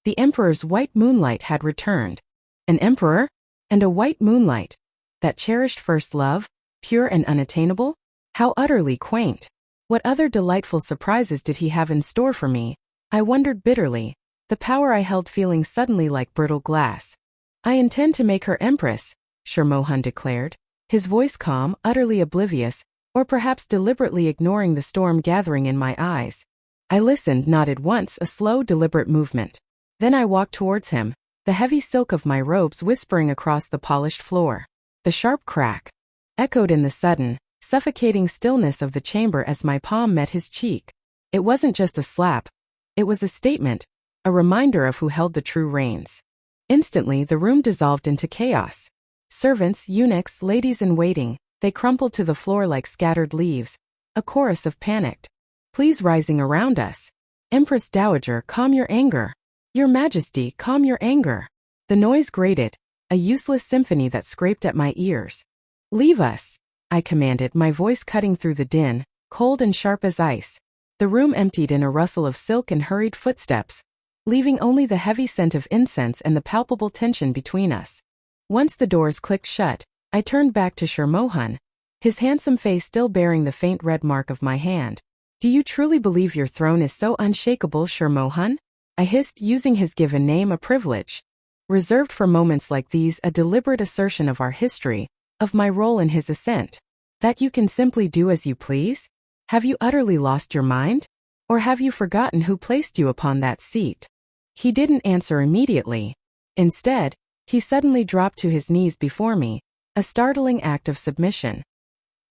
The emperor's white moonlight had returned. An emperor? And a white moonlight. That cherished first love, pure and unattainable? How utterly quaint. What other delightful surprises did he have in store for me? I wondered bitterly, the power I held feeling suddenly like brittle glass. I intend to make her empress, Shi Mohan declared, his voice calm, utterly oblivious, or perhaps deliberately ignoring the storm gathering in my eyes. I listened, nodded once, a slow, deliberate movement. Then I walked towards him, the heavy silk of my robes whispering across the polished floor. The sharp crack echoed in the sudden, suffocating stillness of the chamber as my palm met his cheek. It wasn't just a slap. It was a statement, a reminder of who held the true reins. Instantly, the room dissolved into chaos. Servants, eunuchs, ladies-in-waiting, they crumpled to the floor like scattered leaves, a chorus of panicked pleas rising around us. Empress Dowager, calm your anger. Your Majesty, calm your anger. The noise grated, a useless symphony that scraped at my ears. Leave us, I commanded, my voice cutting through the din, cold and sharp as ice. The room emptied in a rustle of silk and hurried footsteps, leaving only the heavy scent of incense and the palpable tension between us. Once the doors clicked shut, I turned back to Shi Mohan, his handsome face still bearing the faint red mark of my hand. Do you truly believe your throne is so unshakable, Shi Mohan? I hissed, using his given name, a privilege reserved for moments like these, a deliberate assertion of our history, of my role in his ascent. That you can simply do as you please? Have you utterly lost your mind? Or have you forgotten who placed you upon that seat? He didn't answer immediately. Instead, he suddenly dropped to his knees before me, a startling act of submission.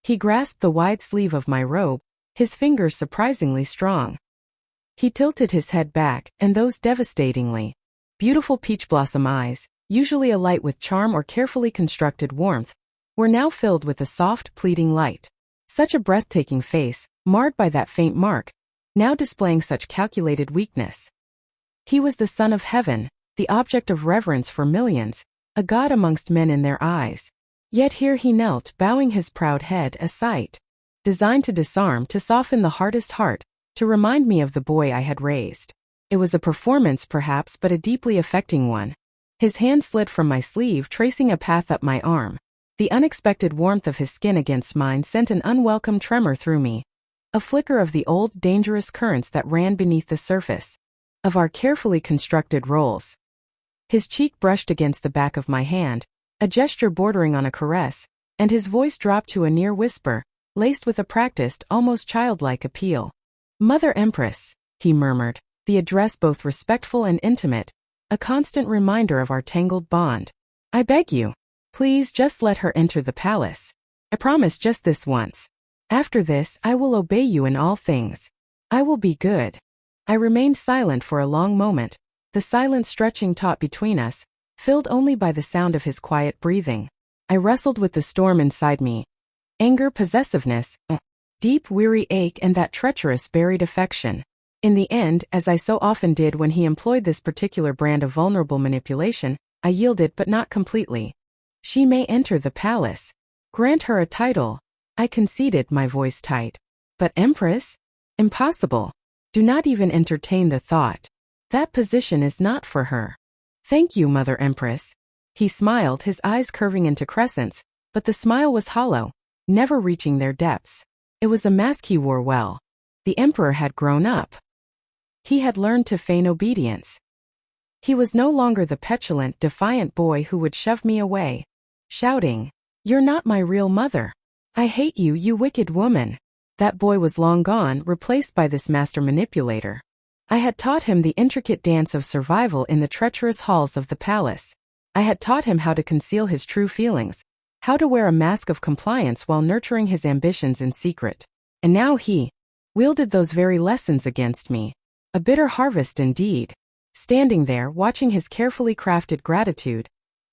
He grasped the wide sleeve of my robe, his fingers surprisingly strong. He tilted his head back, and those devastatingly beautiful peach blossom eyes, usually alight with charm or carefully constructed warmth, were now filled with a soft, pleading light. Such a breathtaking face, marred by that faint mark, now displaying such calculated weakness. He was the Son of Heaven, the object of reverence for millions, a god amongst men in their eyes. Yet here he knelt, bowing his proud head, a sight designed to disarm, to soften the hardest heart, to remind me of the boy I had raised. It was a performance perhaps, but a deeply affecting one. His hand slid from my sleeve, tracing a path up my arm. The unexpected warmth of his skin against mine sent an unwelcome tremor through me. A flicker of the old, dangerous currents that ran beneath the surface of our carefully constructed roles. His cheek brushed against the back of my hand, a gesture bordering on a caress, and his voice dropped to a near whisper, laced with a practiced, almost childlike appeal. Mother Empress, he murmured, the address both respectful and intimate, a constant reminder of our tangled bond. I beg you, please just let her enter the palace. I promise just this once. After this, I will obey you in all things. I will be good. I remained silent for a long moment, the silence stretching taut between us, filled only by the sound of his quiet breathing. I wrestled with the storm inside me. Anger, possessiveness, deep, weary ache, and that treacherous, buried affection. In the end, as I so often did when he employed this particular brand of vulnerable manipulation, I yielded, but not completely. She may enter the palace. Grant her a title. I conceded, my voice tight. But Empress? Impossible. Do not even entertain the thought. That position is not for her. Thank you, Mother Empress. He smiled, his eyes curving into crescents, but the smile was hollow, never reaching their depths. It was a mask he wore well. The emperor had grown up. He had learned to feign obedience. He was no longer the petulant, defiant boy who would shove me away, shouting, "You're not my real mother. I hate you, you wicked woman." That boy was long gone, replaced by this master manipulator. I had taught him the intricate dance of survival in the treacherous halls of the palace. I had taught him how to conceal his true feelings, how to wear a mask of compliance while nurturing his ambitions in secret. And now he wielded those very lessons against me. A bitter harvest indeed. Standing there, watching his carefully crafted gratitude,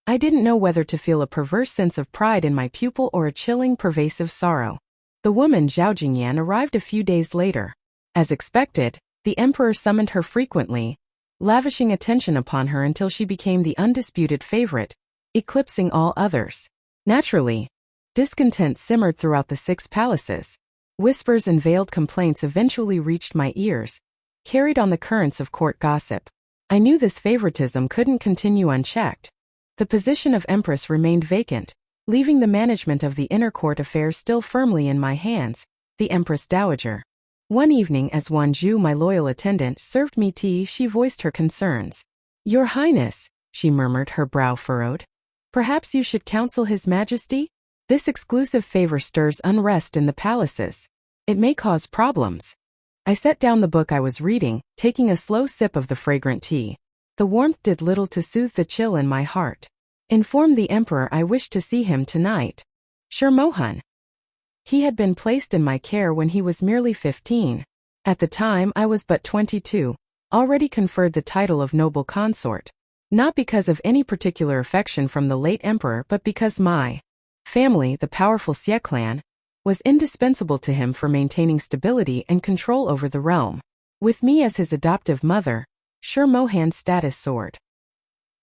I didn't know whether to feel a perverse sense of pride in my pupil or a chilling, pervasive sorrow. The woman Zhao Jingyan arrived a few days later. As expected, the emperor summoned her frequently, lavishing attention upon her until she became the undisputed favorite, eclipsing all others. Naturally, discontent simmered throughout the 6 palaces. Whispers and veiled complaints eventually reached my ears, carried on the currents of court gossip. I knew this favoritism couldn't continue unchecked. The position of Empress remained vacant, leaving the management of the inner court affairs still firmly in my hands, the Empress Dowager. One evening as Wanju, my loyal attendant, served me tea, she voiced her concerns. "Your Highness," she murmured, her brow furrowed. "Perhaps you should counsel His Majesty? This exclusive favor stirs unrest in the palaces. It may cause problems." I set down the book I was reading, taking a slow sip of the fragrant tea. The warmth did little to soothe the chill in my heart. "Inform the Emperor I wish to see him tonight. Shi Mohan." He had been placed in my care when he was merely 15. At the time I was but 22, already conferred the title of noble consort. Not because of any particular affection from the late emperor, but because my family, the powerful Xie clan, was indispensable to him for maintaining stability and control over the realm. With me as his adoptive mother, Shi Mohan's status soared.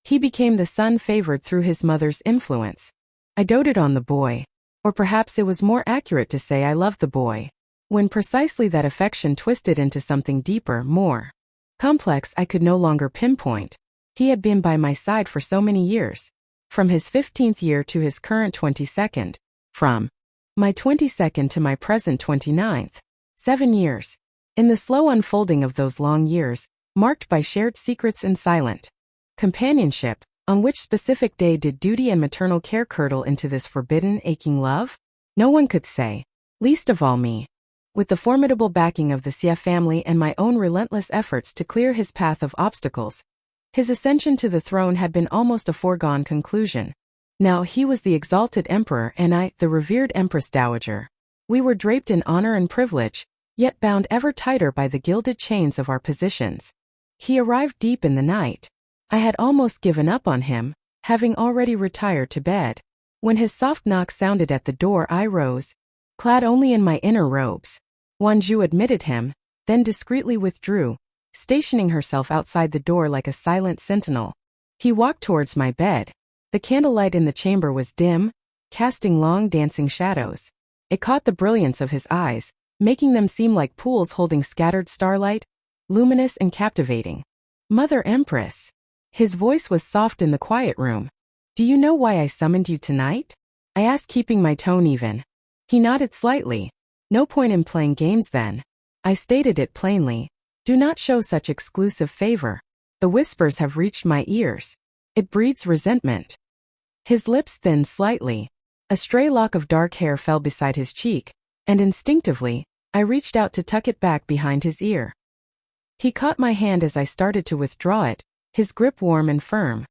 He became the son favored through his mother's influence. I doted on the boy. Or perhaps it was more accurate to say I loved the boy. When precisely that affection twisted into something deeper, more complex, I could no longer pinpoint. He had been by my side for so many years. From his 15th year to his current 22nd. From my 22nd to my present 29th. 7 years. In the slow unfolding of those long years, marked by shared secrets and silent companionship, on which specific day did duty and maternal care curdle into this forbidden, aching love? No one could say. Least of all me. With the formidable backing of the Xie family and my own relentless efforts to clear his path of obstacles, his ascension to the throne had been almost a foregone conclusion. Now he was the exalted emperor and I, the revered Empress Dowager. We were draped in honor and privilege, yet bound ever tighter by the gilded chains of our positions. He arrived deep in the night. I had almost given up on him, having already retired to bed. When his soft knock sounded at the door, I rose, clad only in my inner robes. Wanju admitted him, then discreetly withdrew, stationing herself outside the door like a silent sentinel. He walked towards my bed. The candlelight in the chamber was dim, casting long dancing shadows. It caught the brilliance of his eyes, making them seem like pools holding scattered starlight, luminous and captivating. "Mother Empress." His voice was soft in the quiet room. "Do you know why I summoned you tonight?" I asked, keeping my tone even. He nodded slightly. "No point in playing games then." I stated it plainly. "Do not show such exclusive favor. The whispers have reached my ears. It breeds resentment." His lips thinned slightly. A stray lock of dark hair fell beside his cheek, and instinctively, I reached out to tuck it back behind his ear. He caught my hand as I started to withdraw it, his grip warm and firm.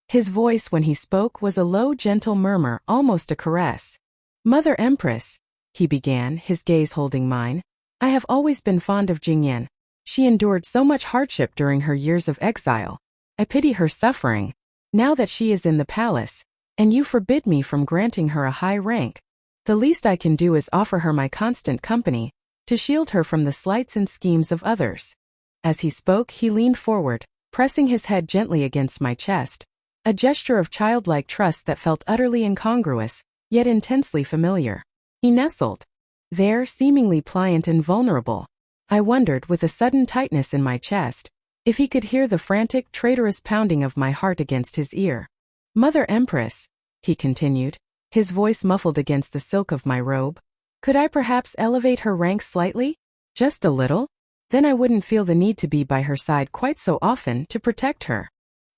His voice when he spoke was a low, gentle murmur, almost a caress. "Mother Empress," he began, his gaze holding mine, "I have always been fond of Jingyan. She endured so much hardship during her years of exile. I pity her suffering. Now that she is in the palace, and you forbid me from granting her a high rank, the least I can do is offer her my constant company, to shield her from the slights and schemes of others." As he spoke, he leaned forward, pressing his head gently against my chest, a gesture of childlike trust that felt utterly incongruous, yet intensely familiar. He nestled there, seemingly pliant and vulnerable. I wondered, with a sudden tightness in my chest, if he could hear the frantic, traitorous pounding of my heart against his ear. "Mother Empress," he continued, his voice muffled against the silk of my robe, "could I perhaps elevate her rank slightly? Just a little? Then I wouldn't feel the need to be by her side quite so often to protect her."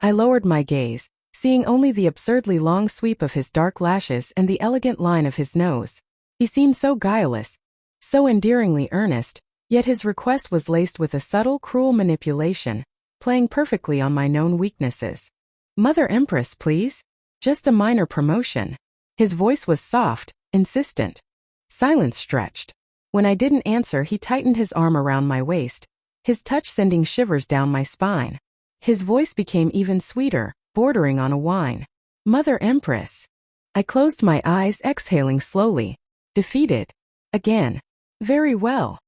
I lowered my gaze, seeing only the absurdly long sweep of his dark lashes and the elegant line of his nose. He seemed so guileless, so endearingly earnest, yet his request was laced with a subtle, cruel manipulation, playing perfectly on my known weaknesses. "Mother Empress, please. Just a minor promotion." His voice was soft, insistent. Silence stretched. When I didn't answer, he tightened his arm around my waist, his touch sending shivers down my spine. His voice became even sweeter, bordering on a whine. "Mother Empress." I closed my eyes, exhaling slowly. Defeated. Again. Very well.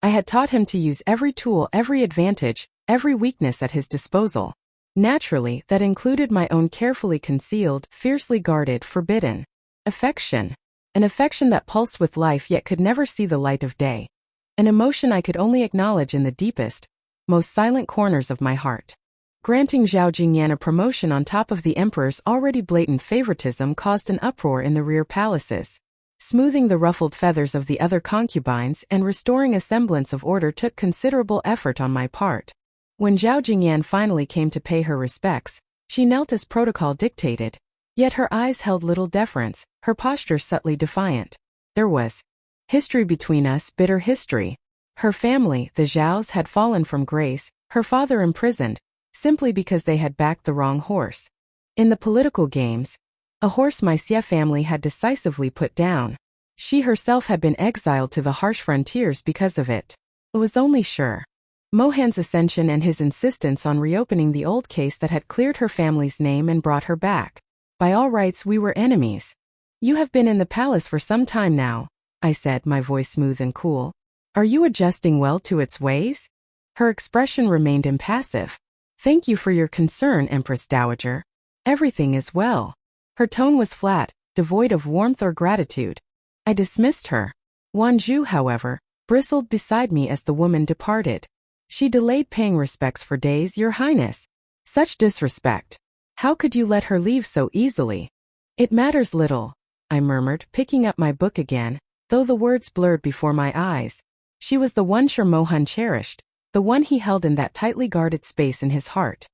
I had taught him to use every tool, every advantage, every weakness at his disposal. Naturally, that included my own carefully concealed, fiercely guarded, forbidden affection. An affection that pulsed with life yet could never see the light of day. An emotion I could only acknowledge in the deepest, most silent corners of my heart. Granting Zhao Jingyan a promotion on top of the emperor's already blatant favoritism caused an uproar in the rear palaces. Smoothing the ruffled feathers of the other concubines and restoring a semblance of order took considerable effort on my part. When Zhao Jingyan finally came to pay her respects, she knelt as protocol dictated, yet her eyes held little deference, her posture subtly defiant. There was history between us, bitter history. Her family, the Zhaos, had fallen from grace, her father imprisoned, simply because they had backed the wrong horse. In the political games, a horse my Xie family had decisively put down. She herself had been exiled to the harsh frontiers because of it. It was only Shi Mohan's ascension and his insistence on reopening the old case that had cleared her family's name and brought her back. By all rights, we were enemies. You have been in the palace for some time now, I said, my voice smooth and cool. Are you adjusting well to its ways? Her expression remained impassive. Thank you for your concern, Empress Dowager. Everything is well. Her tone was flat, devoid of warmth or gratitude. I dismissed her. Wanju, however, bristled beside me as the woman departed. She delayed paying respects for days, Your Highness. Such disrespect. How could you let her leave so easily? It matters little, I murmured, picking up my book again, though the words blurred before my eyes. She was the one Shi Mohan cherished, the one he held in that tightly guarded space in his heart.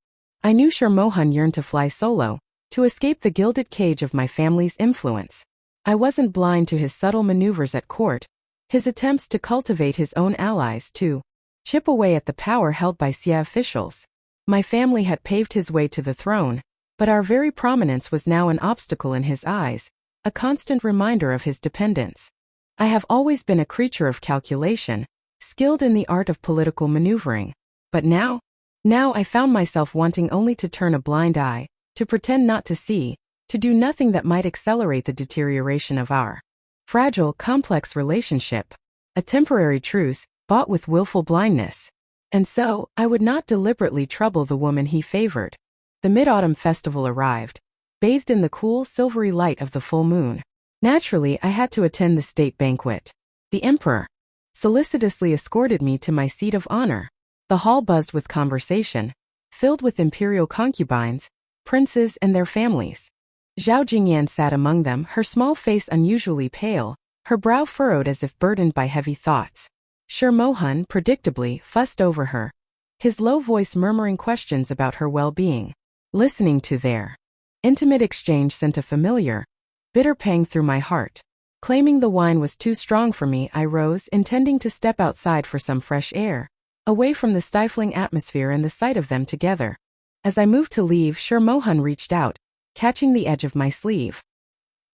I knew Shi Mohan yearned to fly solo, to escape the gilded cage of my family's influence. I wasn't blind to his subtle maneuvers at court, his attempts to cultivate his own allies to chip away at the power held by Xie officials. My family had paved his way to the throne, but our very prominence was now an obstacle in his eyes, a constant reminder of his dependence. I have always been a creature of calculation, skilled in the art of political maneuvering. But now I found myself wanting only to turn a blind eye, to pretend not to see, to do nothing that might accelerate the deterioration of our fragile, complex relationship. A temporary truce, bought with willful blindness. And so, I would not deliberately trouble the woman he favored. The Mid-Autumn Festival arrived, bathed in the cool, silvery light of the full moon. Naturally, I had to attend the state banquet. The emperor solicitously escorted me to my seat of honor. The hall buzzed with conversation, filled with imperial concubines, princes and their families. Zhao Jingyan sat among them, her small face unusually pale, her brow furrowed as if burdened by heavy thoughts. Shi Mohan, predictably, fussed over her, his low voice murmuring questions about her well-being. Listening to their intimate exchange sent a familiar, bitter pang through my heart. Claiming the wine was too strong for me, I rose, intending to step outside for some fresh air, away from the stifling atmosphere and the sight of them together. As I moved to leave, Shi Mohan reached out, catching the edge of my sleeve.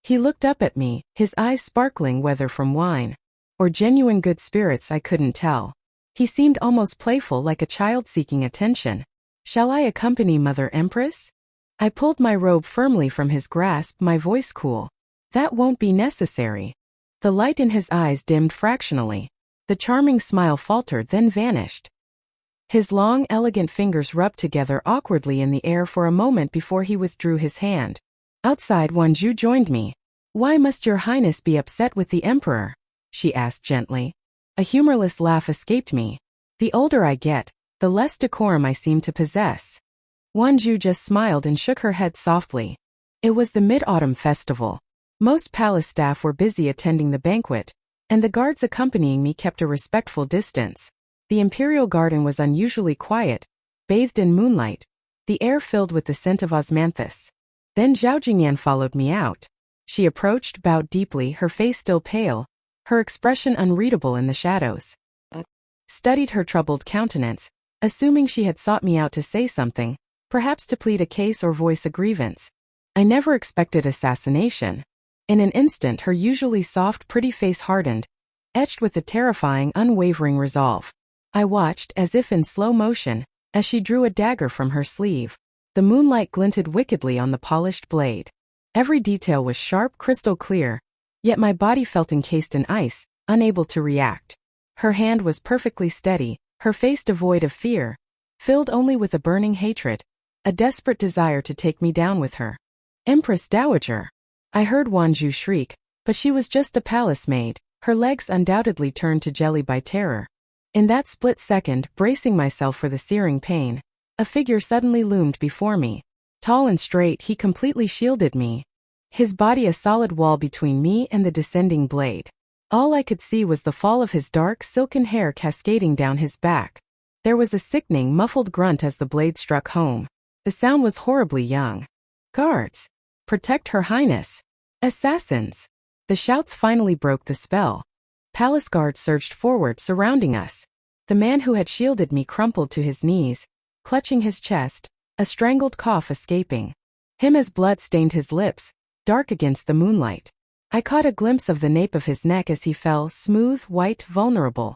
He looked up at me, his eyes sparkling, whether from wine or genuine good spirits I couldn't tell. He seemed almost playful, like a child seeking attention. Shall I accompany Mother Empress? I pulled my robe firmly from his grasp, my voice cool. That won't be necessary. The light in his eyes dimmed fractionally. The charming smile faltered, then vanished. His long, elegant fingers rubbed together awkwardly in the air for a moment before he withdrew his hand. Outside, Wanju joined me. Why must Your Highness be upset with the emperor? She asked gently. A humorless laugh escaped me. The older I get, the less decorum I seem to possess. Wanju just smiled and shook her head softly. It was the Mid-Autumn Festival. Most palace staff were busy attending the banquet, and the guards accompanying me kept a respectful distance. The imperial garden was unusually quiet, bathed in moonlight, the air filled with the scent of osmanthus. Then Zhao Jingyan followed me out. She approached, bowed deeply, her face still pale, her expression unreadable in the shadows. Studied her troubled countenance, assuming she had sought me out to say something, perhaps to plead a case or voice a grievance. I never expected assassination. In an instant, her usually soft, pretty face hardened, etched with a terrifying, unwavering resolve. I watched, as if in slow motion, as she drew a dagger from her sleeve. The moonlight glinted wickedly on the polished blade. Every detail was sharp, crystal clear, yet my body felt encased in ice, unable to react. Her hand was perfectly steady, her face devoid of fear, filled only with a burning hatred, a desperate desire to take me down with her. Empress Dowager! I heard Wanju shriek, but she was just a palace maid, her legs undoubtedly turned to jelly by terror. In that split second, bracing myself for the searing pain, a figure suddenly loomed before me. Tall and straight, he completely shielded me, his body a solid wall between me and the descending blade. All I could see was the fall of his dark, silken hair cascading down his back. There was a sickening, muffled grunt as the blade struck home. The sound was horribly young. "Guards! Protect Her Highness! Assassins!" The shouts finally broke the spell. Palace guards surged forward, surrounding us. The man who had shielded me crumpled to his knees, clutching his chest, a strangled cough escaping him as blood stained his lips, dark against the moonlight. I caught a glimpse of the nape of his neck as he fell, smooth, white, vulnerable.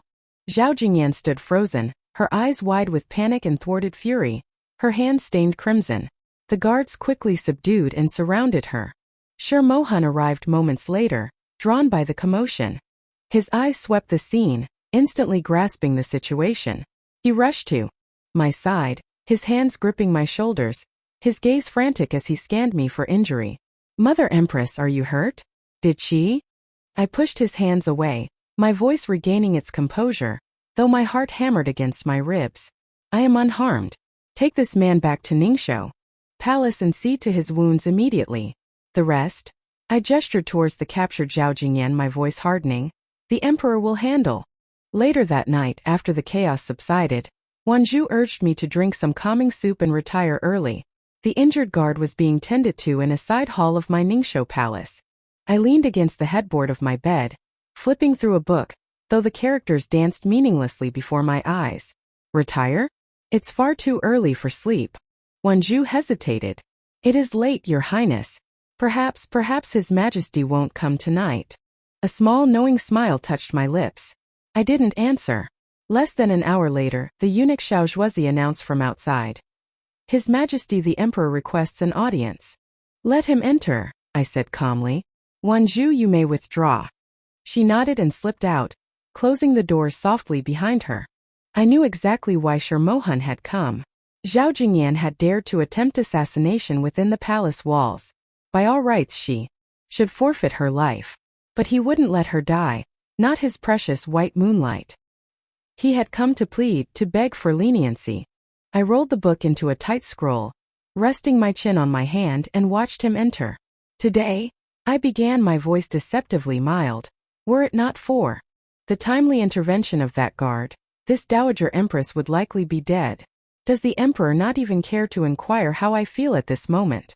Zhao Jingyan stood frozen, her eyes wide with panic and thwarted fury, her hands stained crimson. The guards quickly subdued and surrounded her. Shi Mohan arrived moments later, drawn by the commotion. His eyes swept the scene, instantly grasping the situation. He rushed to my side, his hands gripping my shoulders, his gaze frantic as he scanned me for injury. "Mother Empress, are you hurt? Did she?" I pushed his hands away, my voice regaining its composure, though my heart hammered against my ribs. "I am unharmed. Take this man back to Ningxiu Palace and see to his wounds immediately. The rest," I gestured towards the captured Zhao Jingyan, my voice hardening, "the Emperor will handle." Later that night, after the chaos subsided, Wanzhu urged me to drink some calming soup and retire early. The injured guard was being tended to in a side hall of my Ningxiu palace. I leaned against the headboard of my bed, flipping through a book, though the characters danced meaninglessly before my eyes. "Retire? It's far too early for sleep." Wanzhu hesitated. "It is late, Your Highness. Perhaps His Majesty won't come tonight." A small knowing smile touched my lips. I didn't answer. Less than an hour later, the eunuch Xiao Zhuozi announced from outside. "His Majesty the Emperor requests an audience." "Let him enter," I said calmly. "Wanzhu, you may withdraw." She nodded and slipped out, closing the doors softly behind her. I knew exactly why Shi Mohan had come. Zhao Jingyan had dared to attempt assassination within the palace walls. By all rights she should forfeit her life. But he wouldn't let her die, not his precious white moonlight. He had come to plead, to beg for leniency. I rolled the book into a tight scroll, resting my chin on my hand, and watched him enter. "Today," I began, my voice deceptively mild, "were it not for the timely intervention of that guard, this Dowager Empress would likely be dead. Does the Emperor not even care to inquire how I feel at this moment?"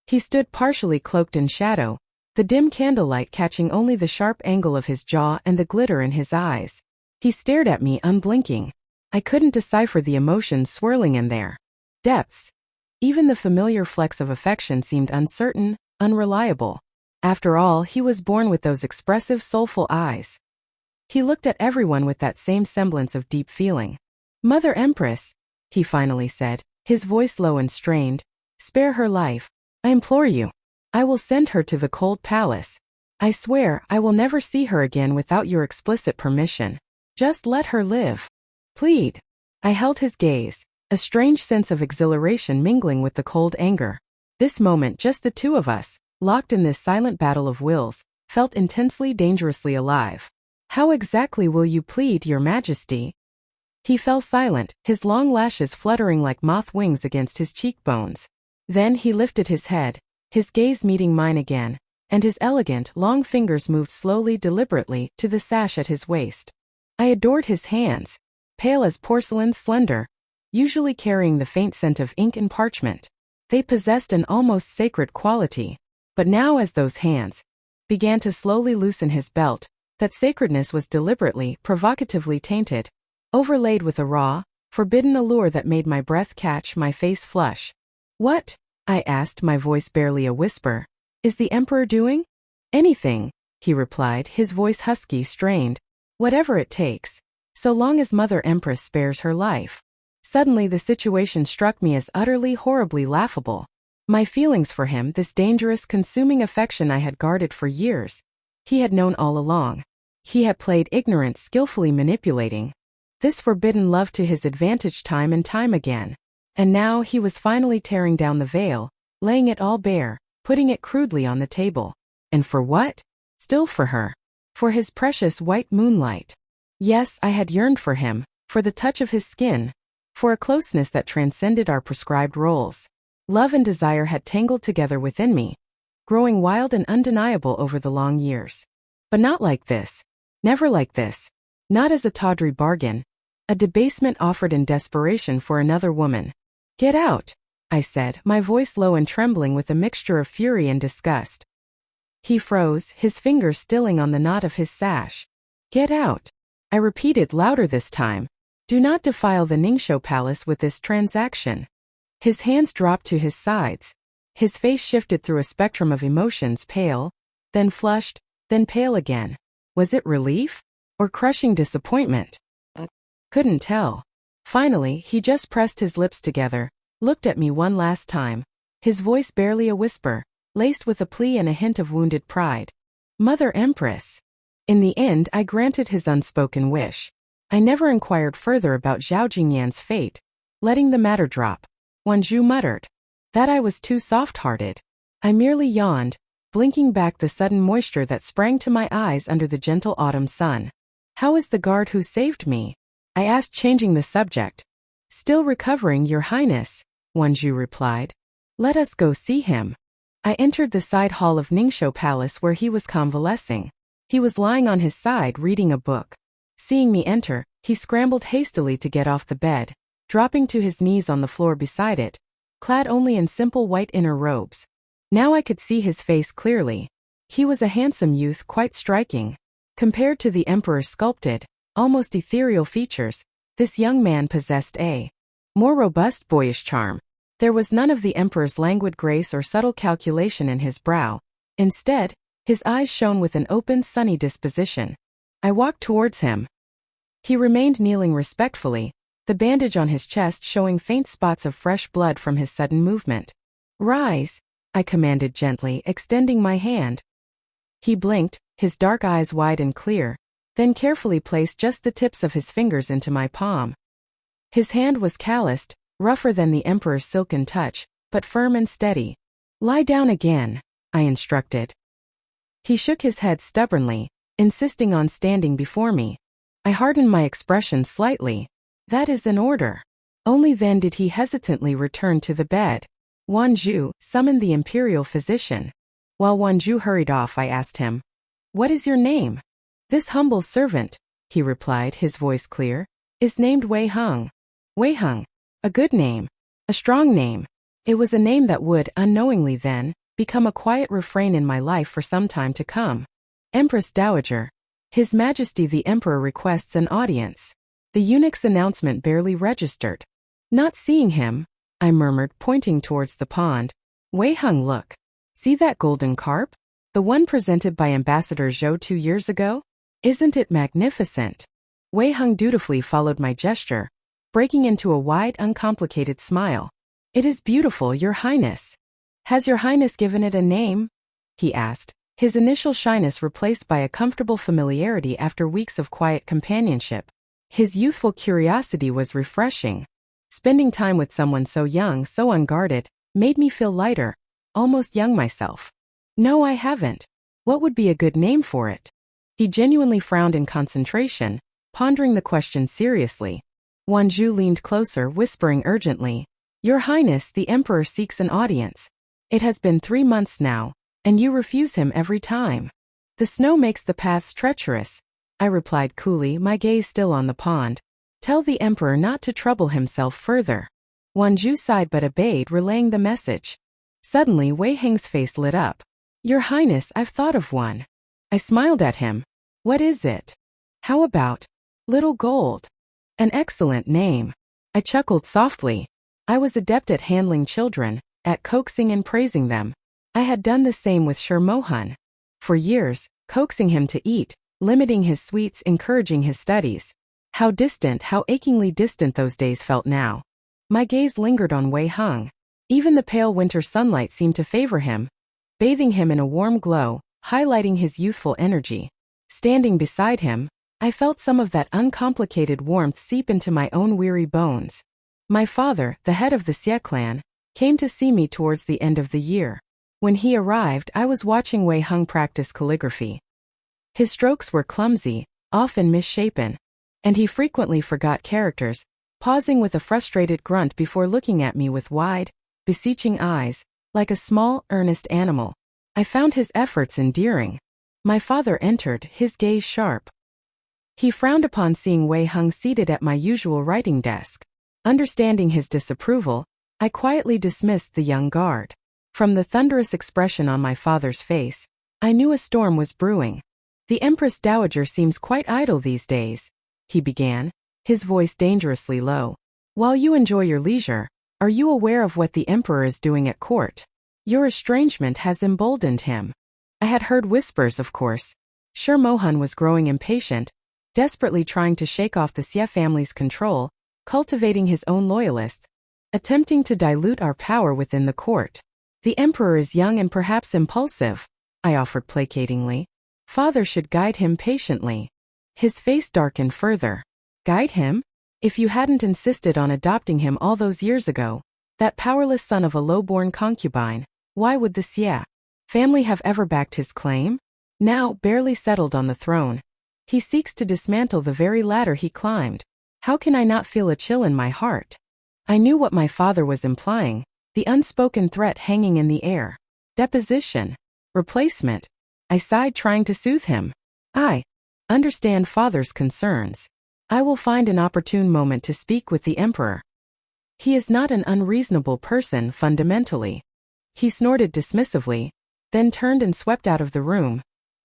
He stood partially cloaked in shadow, the dim candlelight catching only the sharp angle of his jaw and the glitter in his eyes. He stared at me unblinking. I couldn't decipher the emotions swirling in their depths. Even the familiar flecks of affection seemed uncertain, unreliable. After all, he was born with those expressive, soulful eyes. He looked at everyone with that same semblance of deep feeling. "Mother Empress," he finally said, his voice low and strained, "spare her life. I implore you. I will send her to the cold palace. I swear I will never see her again without your explicit permission. Just let her live. Plead." I held his gaze, a strange sense of exhilaration mingling with the cold anger. This moment, just the two of us, locked in this silent battle of wills, felt intensely, dangerously alive. "How exactly will you plead, Your Majesty?" He fell silent, his long lashes fluttering like moth wings against his cheekbones. Then he lifted his head, his gaze meeting mine again, and his elegant, long fingers moved slowly, deliberately, to the sash at his waist. I adored his hands, pale as porcelain, slender, usually carrying the faint scent of ink and parchment. They possessed an almost sacred quality. But now, as those hands began to slowly loosen his belt, that sacredness was deliberately, provocatively tainted, overlaid with a raw, forbidden allure that made my breath catch, my face flush. "What?" I asked, my voice barely a whisper. "Is the Emperor doing?" "Anything," he replied, his voice husky, strained. "Whatever it takes. So long as Mother Empress spares her life." Suddenly the situation struck me as utterly, horribly laughable. My feelings for him, this dangerous, consuming affection I had guarded for years, he had known all along. He had played ignorant, skillfully manipulating this forbidden love to his advantage time and time again. And now he was finally tearing down the veil, laying it all bare, putting it crudely on the table. And for what? Still for her. For his precious white moonlight. Yes, I had yearned for him, for the touch of his skin, for a closeness that transcended our prescribed roles. Love and desire had tangled together within me, growing wild and undeniable over the long years. But not like this. Never like this. Not as a tawdry bargain, a debasement offered in desperation for another woman. "Get out," I said, my voice low and trembling with a mixture of fury and disgust. He froze, his fingers stilling on the knot of his sash. "Get out," I repeated louder this time. "Do not defile the Ningxiu palace with this transaction." His hands dropped to his sides. His face shifted through a spectrum of emotions, pale, then flushed, then pale again. Was it relief? Or crushing disappointment? Couldn't tell. Finally, he just pressed his lips together, looked at me one last time, his voice barely a whisper, laced with a plea and a hint of wounded pride. "Mother Empress." In the end, I granted his unspoken wish. I never inquired further about Zhao Jingyan's fate, letting the matter drop. Wanzhou muttered that I was too soft-hearted. I merely yawned, blinking back the sudden moisture that sprang to my eyes under the gentle autumn sun. "How is the guard who saved me?" I asked, changing the subject. "Still recovering, Your Highness," Wanzhou replied. "Let us go see him." I entered the side hall of Ningxiu Palace where he was convalescing. He was lying on his side reading a book. Seeing me enter, he scrambled hastily to get off the bed, dropping to his knees on the floor beside it, clad only in simple white inner robes. Now I could see his face clearly. He was a handsome youth, quite striking. Compared to the emperor's sculpted, almost ethereal features, this young man possessed a more robust boyish charm. There was none of the emperor's languid grace or subtle calculation in his brow. Instead, his eyes shone with an open, sunny disposition. I walked towards him. He remained kneeling respectfully, the bandage on his chest showing faint spots of fresh blood from his sudden movement. "Rise," I commanded gently, extending my hand. He blinked, his dark eyes wide and clear, then carefully placed just the tips of his fingers into my palm. His hand was calloused, rougher than the emperor's silken touch, but firm and steady. "Lie down again," I instructed. He shook his head stubbornly, insisting on standing before me. I hardened my expression slightly. "That is an order." Only then did he hesitantly return to the bed. "Wanzhou, summon the imperial physician." While Wanzhou hurried off, I asked him, "What is your name?" "This humble servant," he replied, his voice clear, "is named Wei Heng." Wei Heng. A good name. A strong name. It was a name that would, unknowingly then, become a quiet refrain in my life for some time to come. Empress Dowager. His Majesty the Emperor requests an audience. The eunuch's announcement barely registered. Not seeing him, I murmured, pointing towards the pond. "Wei Heng, look. See that golden carp? The one presented by Ambassador Zhou 2 years ago? Isn't it magnificent?" Wei Heng dutifully followed my gesture, breaking into a wide, uncomplicated smile. "It is beautiful, Your Highness." "Has Your Highness given it a name?" he asked, his initial shyness replaced by a comfortable familiarity after weeks of quiet companionship. His youthful curiosity was refreshing. Spending time with someone so young, so unguarded, made me feel lighter, almost young myself. "No, I haven't. What would be a good name for it?" He genuinely frowned in concentration, pondering the question seriously. Wanzhou leaned closer, whispering urgently, "Your Highness, the Emperor seeks an audience. It has been 3 months now, and you refuse him every time." "The snow makes the paths treacherous," I replied coolly, my gaze still on the pond. "Tell the Emperor not to trouble himself further." Wanzhou sighed but obeyed, relaying the message. Suddenly Wei Heng's face lit up. "Your Highness, I've thought of one." I smiled at him. "What is it?" "How about Little Gold?" "An excellent name." I chuckled softly. I was adept at handling children, at coaxing and praising them. I had done the same with Shi Mohan. For years, coaxing him to eat, limiting his sweets, encouraging his studies. How distant, how achingly distant those days felt now. My gaze lingered on Wei Heng. Even the pale winter sunlight seemed to favor him, bathing him in a warm glow, highlighting his youthful energy. Standing beside him, I felt some of that uncomplicated warmth seep into my own weary bones. My father, the head of the Xie clan, came to see me towards the end of the year. When he arrived, I was watching Wei Heng practice calligraphy. His strokes were clumsy, often misshapen, and he frequently forgot characters, pausing with a frustrated grunt before looking at me with wide, beseeching eyes, like a small, earnest animal. I found his efforts endearing. My father entered, his gaze sharp. He frowned upon seeing Wei Hung seated at my usual writing desk. Understanding his disapproval, I quietly dismissed the young guard. From the thunderous expression on my father's face, I knew a storm was brewing. "The Empress Dowager seems quite idle these days," he began, his voice dangerously low. "While you enjoy your leisure, are you aware of what the Emperor is doing at court? Your estrangement has emboldened him." I had heard whispers, of course. Shi Mohan was growing impatient, desperately trying to shake off the Xie family's control, cultivating his own loyalists, attempting to dilute our power within the court. "The Emperor is young and perhaps impulsive," I offered placatingly. "Father should guide him patiently." His face darkened further. "Guide him? If you hadn't insisted on adopting him all those years ago, that powerless son of a low-born concubine, why would the Xie family have ever backed his claim? Now, barely settled on the throne, he seeks to dismantle the very ladder he climbed. How can I not feel a chill in my heart?" I knew what my father was implying, the unspoken threat hanging in the air. Deposition. Replacement. I sighed, trying to soothe him. "I understand father's concerns. I will find an opportune moment to speak with the Emperor. He is not an unreasonable person fundamentally." He snorted dismissively, then turned and swept out of the room,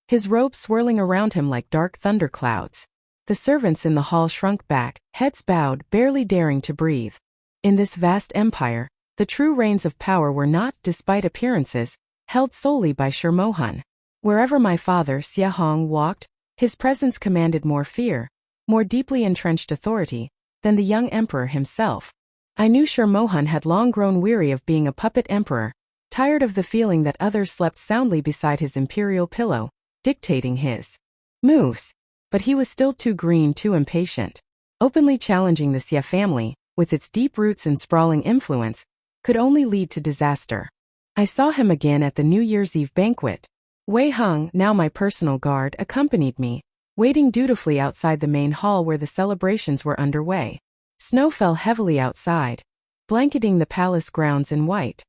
his robe swirling around him like dark thunderclouds. The servants in the hall shrunk back, heads bowed, barely daring to breathe. In this vast empire, the true reins of power were not, despite appearances, held solely by Shi Mohan. Wherever my father, Xie Hong, walked, his presence commanded more fear, more deeply entrenched authority, than the young emperor himself. I knew Shi Mohan had long grown weary of being a puppet emperor, tired of the feeling that others slept soundly beside his imperial pillow, dictating his moves. But he was still too green, too impatient. Openly challenging the Xie family, with its deep roots and sprawling influence, could only lead to disaster. I saw him again at the New Year's Eve banquet. Wei Hung, now my personal guard, accompanied me, waiting dutifully outside the main hall where the celebrations were underway. Snow fell heavily outside, blanketing the palace grounds in white.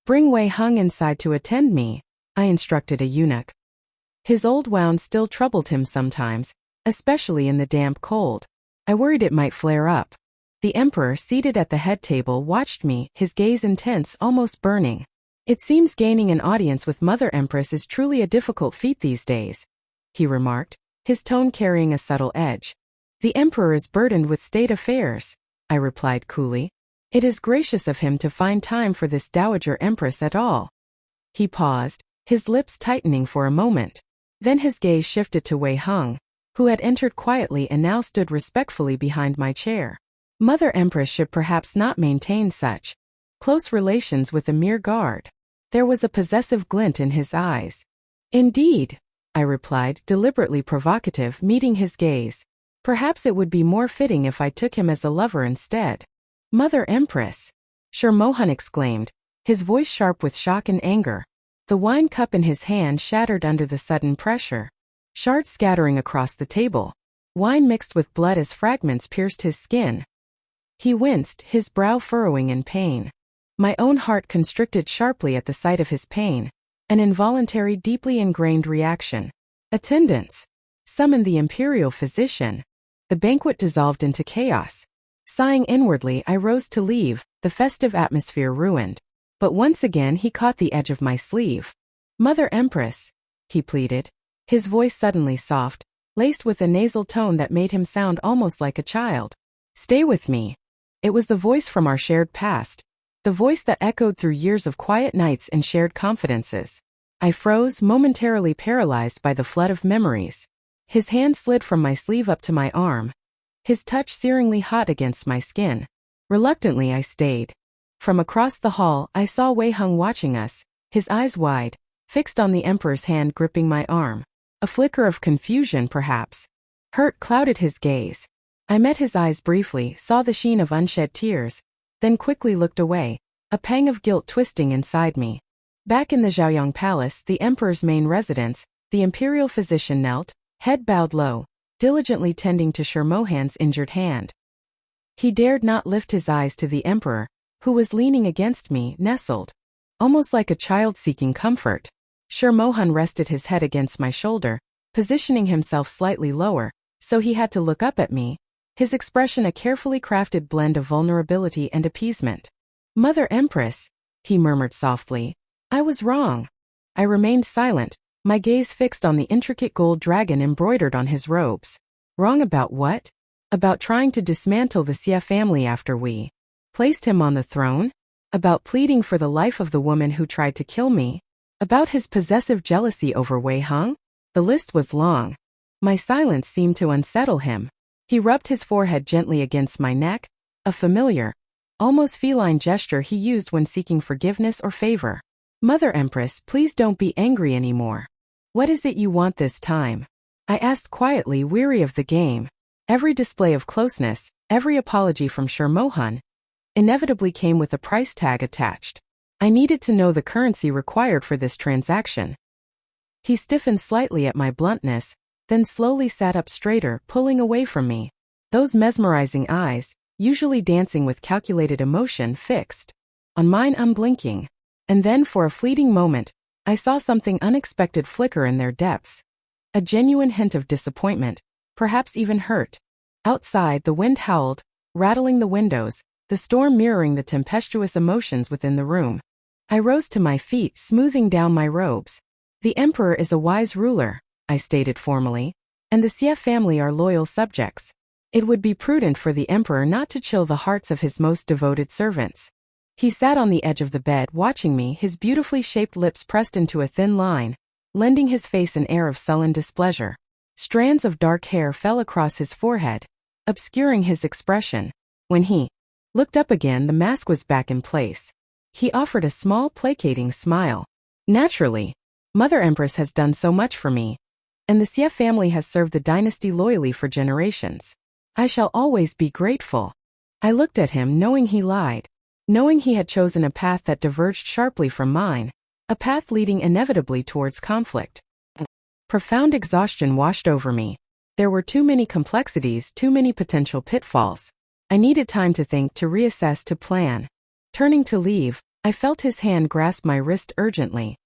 "Bring Wei Hung inside to attend me," I instructed a eunuch. His old wound still troubled him sometimes, especially in the damp cold. I worried it might flare up. The Emperor, seated at the head table, watched me, his gaze intense, almost burning. "It seems gaining an audience with Mother Empress is truly a difficult feat these days," he remarked, his tone carrying a subtle edge. "The Emperor is burdened with state affairs," I replied coolly. "It is gracious of him to find time for this Dowager Empress at all." He paused, his lips tightening for a moment. Then his gaze shifted to Wei Hung, who had entered quietly and now stood respectfully behind my chair. "Mother Empress should perhaps not maintain such close relations with a mere guard." There was a possessive glint in his eyes. "Indeed," I replied, deliberately provocative, meeting his gaze. "Perhaps it would be more fitting if I took him as a lover instead." "Mother Empress!" Shi Mohan exclaimed, his voice sharp with shock and anger. The wine cup in his hand shattered under the sudden pressure, shards scattering across the table. Wine mixed with blood as fragments pierced his skin. He winced, his brow furrowing in pain. My own heart constricted sharply at the sight of his pain, an involuntary, deeply ingrained reaction. "Attendants! Summon the imperial physician." The banquet dissolved into chaos. Sighing inwardly, I rose to leave, the festive atmosphere ruined. But once again he caught the edge of my sleeve. "Mother Empress," he pleaded, his voice suddenly soft, laced with a nasal tone that made him sound almost like a child. "Stay with me." It was the voice from our shared past, the voice that echoed through years of quiet nights and shared confidences. I froze, momentarily paralyzed by the flood of memories. His hand slid from my sleeve up to my arm, his touch searingly hot against my skin. Reluctantly I stayed. From across the hall, I saw Wei Hung watching us, his eyes wide, fixed on the Emperor's hand gripping my arm. A flicker of confusion, perhaps. Hurt clouded his gaze. I met his eyes briefly, saw the sheen of unshed tears, then quickly looked away, a pang of guilt twisting inside me. Back in the Zhaoyang Palace, the Emperor's main residence, the imperial physician knelt, head bowed low, diligently tending to Shi Mohan's injured hand. He dared not lift his eyes to the emperor, who was leaning against me, nestled, almost like a child seeking comfort. Shi Mohan rested his head against my shoulder, positioning himself slightly lower, so he had to look up at me, his expression a carefully crafted blend of vulnerability and appeasement. "Mother Empress," he murmured softly, "I was wrong." I remained silent, my gaze fixed on the intricate gold dragon embroidered on his robes. Wrong about what? About trying to dismantle the Xie family after we placed him on the throne? About pleading for the life of the woman who tried to kill me? About his possessive jealousy over Wei Hung? The list was long. My silence seemed to unsettle him. He rubbed his forehead gently against my neck, a familiar, almost feline gesture he used when seeking forgiveness or favor. "Mother Empress, please don't be angry anymore. What is it you want this time?" I asked quietly, weary of the game. Every display of closeness, every apology from Shi Mohan, inevitably came with a price tag attached. I needed to know the currency required for this transaction. He stiffened slightly at my bluntness, then slowly sat up straighter, pulling away from me. Those mesmerizing eyes, usually dancing with calculated emotion, fixed on mine unblinking. And then for a fleeting moment, I saw something unexpected flicker in their depths. A genuine hint of disappointment, perhaps even hurt. Outside, the wind howled, rattling the windows, the storm mirroring the tempestuous emotions within the room. I rose to my feet, smoothing down my robes. "The emperor is a wise ruler," I stated formally, "and the Xie family are loyal subjects. It would be prudent for the emperor not to chill the hearts of his most devoted servants." He sat on the edge of the bed watching me, his beautifully shaped lips pressed into a thin line, lending his face an air of sullen displeasure. Strands of dark hair fell across his forehead, obscuring his expression. When he looked up again, the mask was back in place. He offered a small, placating smile. "Naturally. Mother Empress has done so much for me, and the Xie family has served the dynasty loyally for generations. I shall always be grateful." I looked at him, knowing he lied, knowing he had chosen a path that diverged sharply from mine, a path leading inevitably towards conflict. Profound exhaustion washed over me. There were too many complexities, too many potential pitfalls. I needed time to think, to reassess, to plan. Turning to leave, I felt his hand grasp my wrist urgently.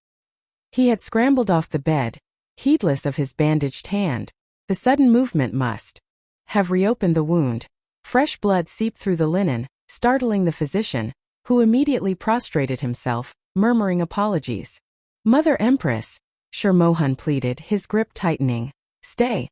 He had scrambled off the bed, heedless of his bandaged hand. The sudden movement must have reopened the wound. Fresh blood seeped through the linen, startling the physician, who immediately prostrated himself, murmuring apologies. "Mother Empress," Shi Mohan pleaded, his grip tightening. Stay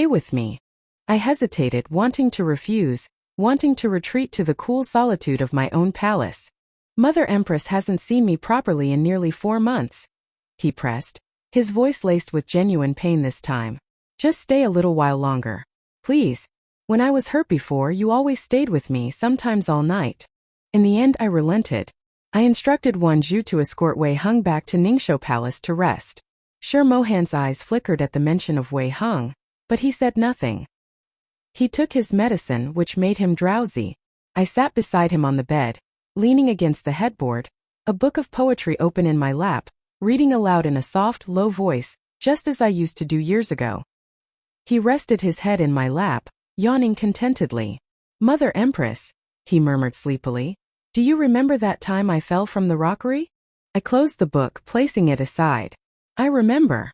with me." I hesitated, wanting to refuse, wanting to retreat to the cool solitude of my own palace. "Mother Empress hasn't seen me properly in nearly 4 months. He pressed, his voice laced with genuine pain this time. "Just stay a little while longer. Please. When I was hurt before, you always stayed with me, sometimes all night." In the end, I relented. I instructed Wanju to escort Wei Hung back to Ningxiu Palace to rest. Shi Mohan's eyes flickered at the mention of Wei Hung, but he said nothing. He took his medicine, which made him drowsy. I sat beside him on the bed, leaning against the headboard, a book of poetry open in my lap, reading aloud in a soft, low voice, just as I used to do years ago. He rested his head in my lap, yawning contentedly. "Mother Empress," he murmured sleepily, "do you remember that time I fell from the rockery?" I closed the book, placing it aside. "I remember.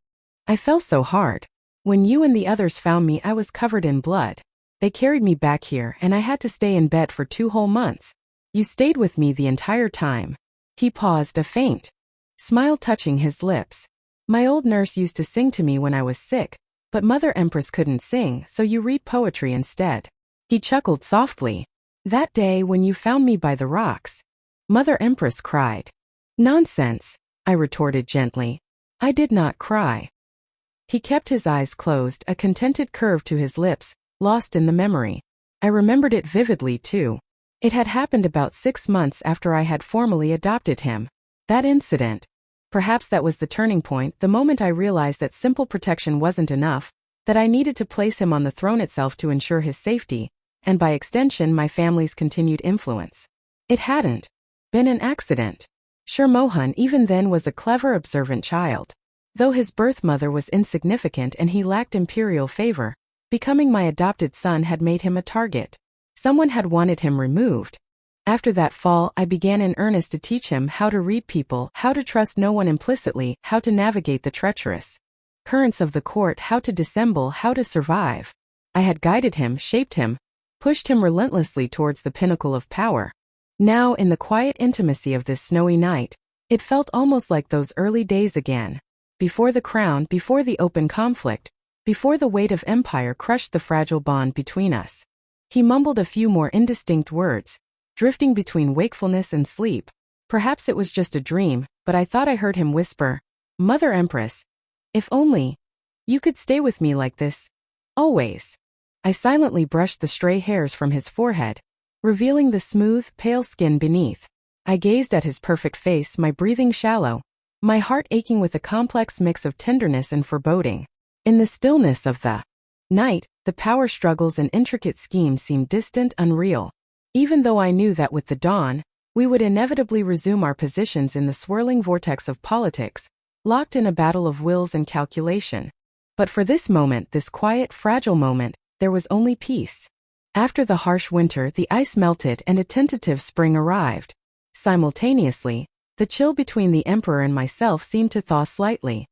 I fell so hard. When you and the others found me, I was covered in blood. They carried me back here, and I had to stay in bed for 2 whole months. You stayed with me the entire time." He paused, a faint smile touching his lips. "My old nurse used to sing to me when I was sick, but Mother Empress couldn't sing, so you read poetry instead." He chuckled softly. "That day when you found me by the rocks," Mother Empress cried. "Nonsense," I retorted gently. "I did not cry." He kept his eyes closed, a contented curve to his lips, lost in the memory. I remembered it vividly too. It had happened about 6 months after I had formally adopted him. That incident. Perhaps that was the turning point, the moment I realized that simple protection wasn't enough, that I needed to place him on the throne itself to ensure his safety, and by extension my family's continued influence. It hadn't been an accident. Shi Mohan even then was a clever, observant child. Though his birth mother was insignificant and he lacked imperial favor, becoming my adopted son had made him a target. Someone had wanted him removed. After that fall, I began in earnest to teach him how to read people, how to trust no one implicitly, how to navigate the treacherous currents of the court, how to dissemble, how to survive. I had guided him, shaped him, pushed him relentlessly towards the pinnacle of power. Now, in the quiet intimacy of this snowy night, it felt almost like those early days again. Before the crown, before the open conflict, before the weight of empire crushed the fragile bond between us. He mumbled a few more indistinct words, drifting between wakefulness and sleep. Perhaps it was just a dream, but I thought I heard him whisper, "Mother Empress, if only you could stay with me like this, always." I silently brushed the stray hairs from his forehead, revealing the smooth, pale skin beneath. I gazed at his perfect face, my breathing shallow, my heart aching with a complex mix of tenderness and foreboding. In the stillness of the night, the power struggles and intricate schemes seemed distant, unreal. Even though I knew that with the dawn, we would inevitably resume our positions in the swirling vortex of politics, locked in a battle of wills and calculation. But for this moment, this quiet, fragile moment, there was only peace. After the harsh winter, the ice melted and a tentative spring arrived. Simultaneously, the chill between the emperor and myself seemed to thaw slightly.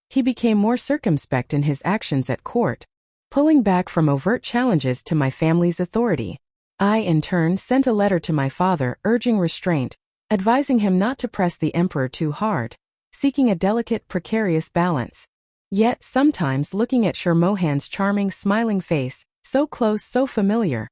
He became more circumspect in his actions at court, pulling back from overt challenges to my family's authority. I, in turn, sent a letter to my father urging restraint, advising him not to press the emperor too hard, seeking a delicate, precarious balance. Yet, sometimes looking at Shi Mohan's charming, smiling face, so close, so familiar,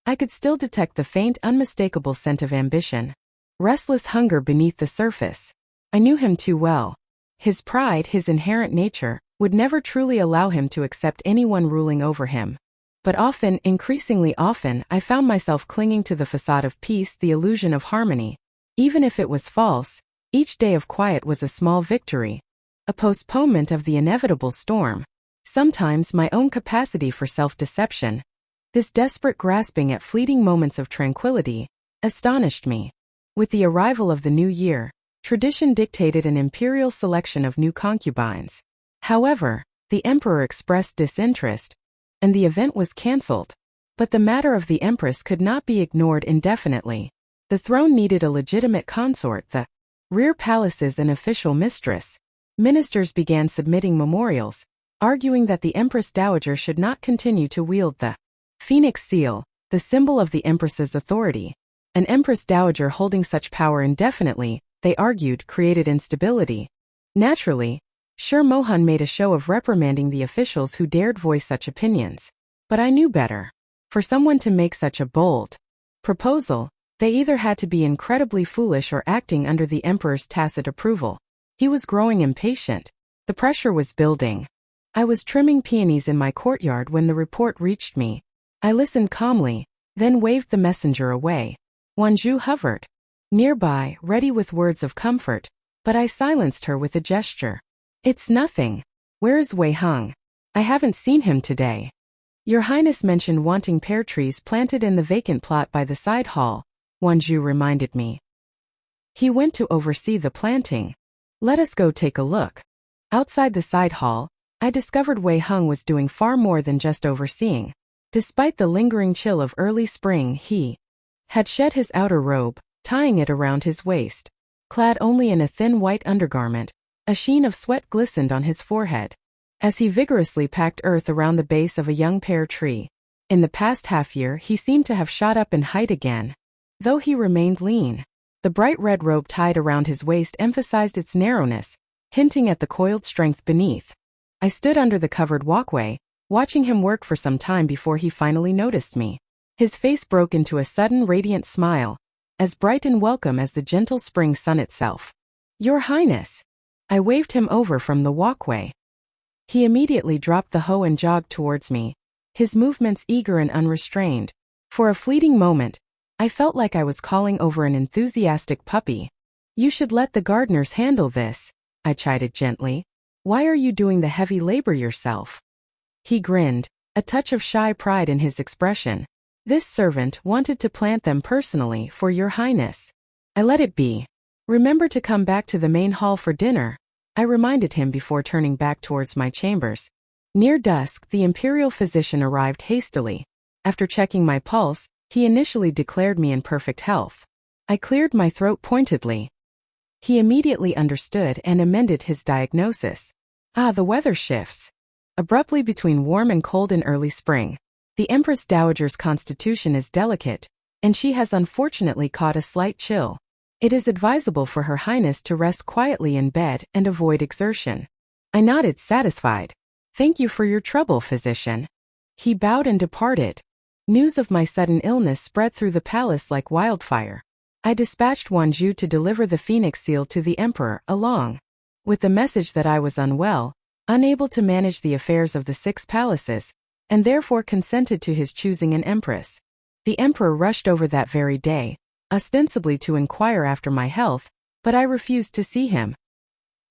I could still detect the faint, unmistakable scent of ambition. Restless hunger beneath the surface. I knew him too well. His pride, his inherent nature, would never truly allow him to accept anyone ruling over him. But often, increasingly often, I found myself clinging to the facade of peace, the illusion of harmony. Even if it was false, each day of quiet was a small victory, a postponement of the inevitable storm. Sometimes my own capacity for self-deception, this desperate grasping at fleeting moments of tranquility, astonished me. With the arrival of the new year, tradition dictated an imperial selection of new concubines. However, the emperor expressed disinterest, and the event was cancelled. But the matter of the Empress could not be ignored indefinitely. The throne needed a legitimate consort, the rear palaces an official mistress. Ministers began submitting memorials, arguing that the Empress Dowager should not continue to wield the Phoenix seal, the symbol of the Empress's authority. An Empress Dowager holding such power indefinitely, they argued, created instability. Naturally, Shi Mohan made a show of reprimanding the officials who dared voice such opinions. But I knew better. For someone to make such a bold proposal, they either had to be incredibly foolish or acting under the emperor's tacit approval. He was growing impatient. The pressure was building. I was trimming peonies in my courtyard when the report reached me. I listened calmly, then waved the messenger away. Wanju hovered nearby, ready with words of comfort, but I silenced her with a gesture. "It's nothing. Where is Wei Hung? I haven't seen him today." "Your Highness mentioned wanting pear trees planted in the vacant plot by the side hall," Wanju reminded me. "He went to oversee the planting. Let us go take a look." Outside the side hall, I discovered Wei Hung was doing far more than just overseeing. Despite the lingering chill of early spring, he had shed his outer robe, tying it around his waist. Clad only in a thin white undergarment, a sheen of sweat glistened on his forehead, as he vigorously packed earth around the base of a young pear tree. In the past half-year, he seemed to have shot up in height again, though he remained lean. The bright red robe tied around his waist emphasized its narrowness, hinting at the coiled strength beneath. I stood under the covered walkway, watching him work for some time before he finally noticed me. His face broke into a sudden radiant smile, as bright and welcome as the gentle spring sun itself. "Your Highness." I waved him over from the walkway. He immediately dropped the hoe and jogged towards me, his movements eager and unrestrained. For a fleeting moment, I felt like I was calling over an enthusiastic puppy. "You should let the gardeners handle this," I chided gently. "Why are you doing the heavy labor yourself?" He grinned, a touch of shy pride in his expression. "This servant wanted to plant them personally for your Highness." I let it be. "Remember to come back to the main hall for dinner," I reminded him before turning back towards my chambers. Near dusk, the imperial physician arrived hastily. After checking my pulse, he initially declared me in perfect health. I cleared my throat pointedly. He immediately understood and amended his diagnosis. The weather shifts abruptly between warm and cold in early spring. The Empress Dowager's constitution is delicate, and she has unfortunately caught a slight chill. It is advisable for Her Highness to rest quietly in bed and avoid exertion. I nodded, satisfied. Thank you for your trouble, physician. He bowed and departed. News of my sudden illness spread through the palace like wildfire. I dispatched Wanju to deliver the phoenix seal to the emperor, along with the message that I was unwell, unable to manage the affairs of the 6 palaces, and therefore consented to his choosing an empress. The emperor rushed over that very day, ostensibly to inquire after my health, but I refused to see him.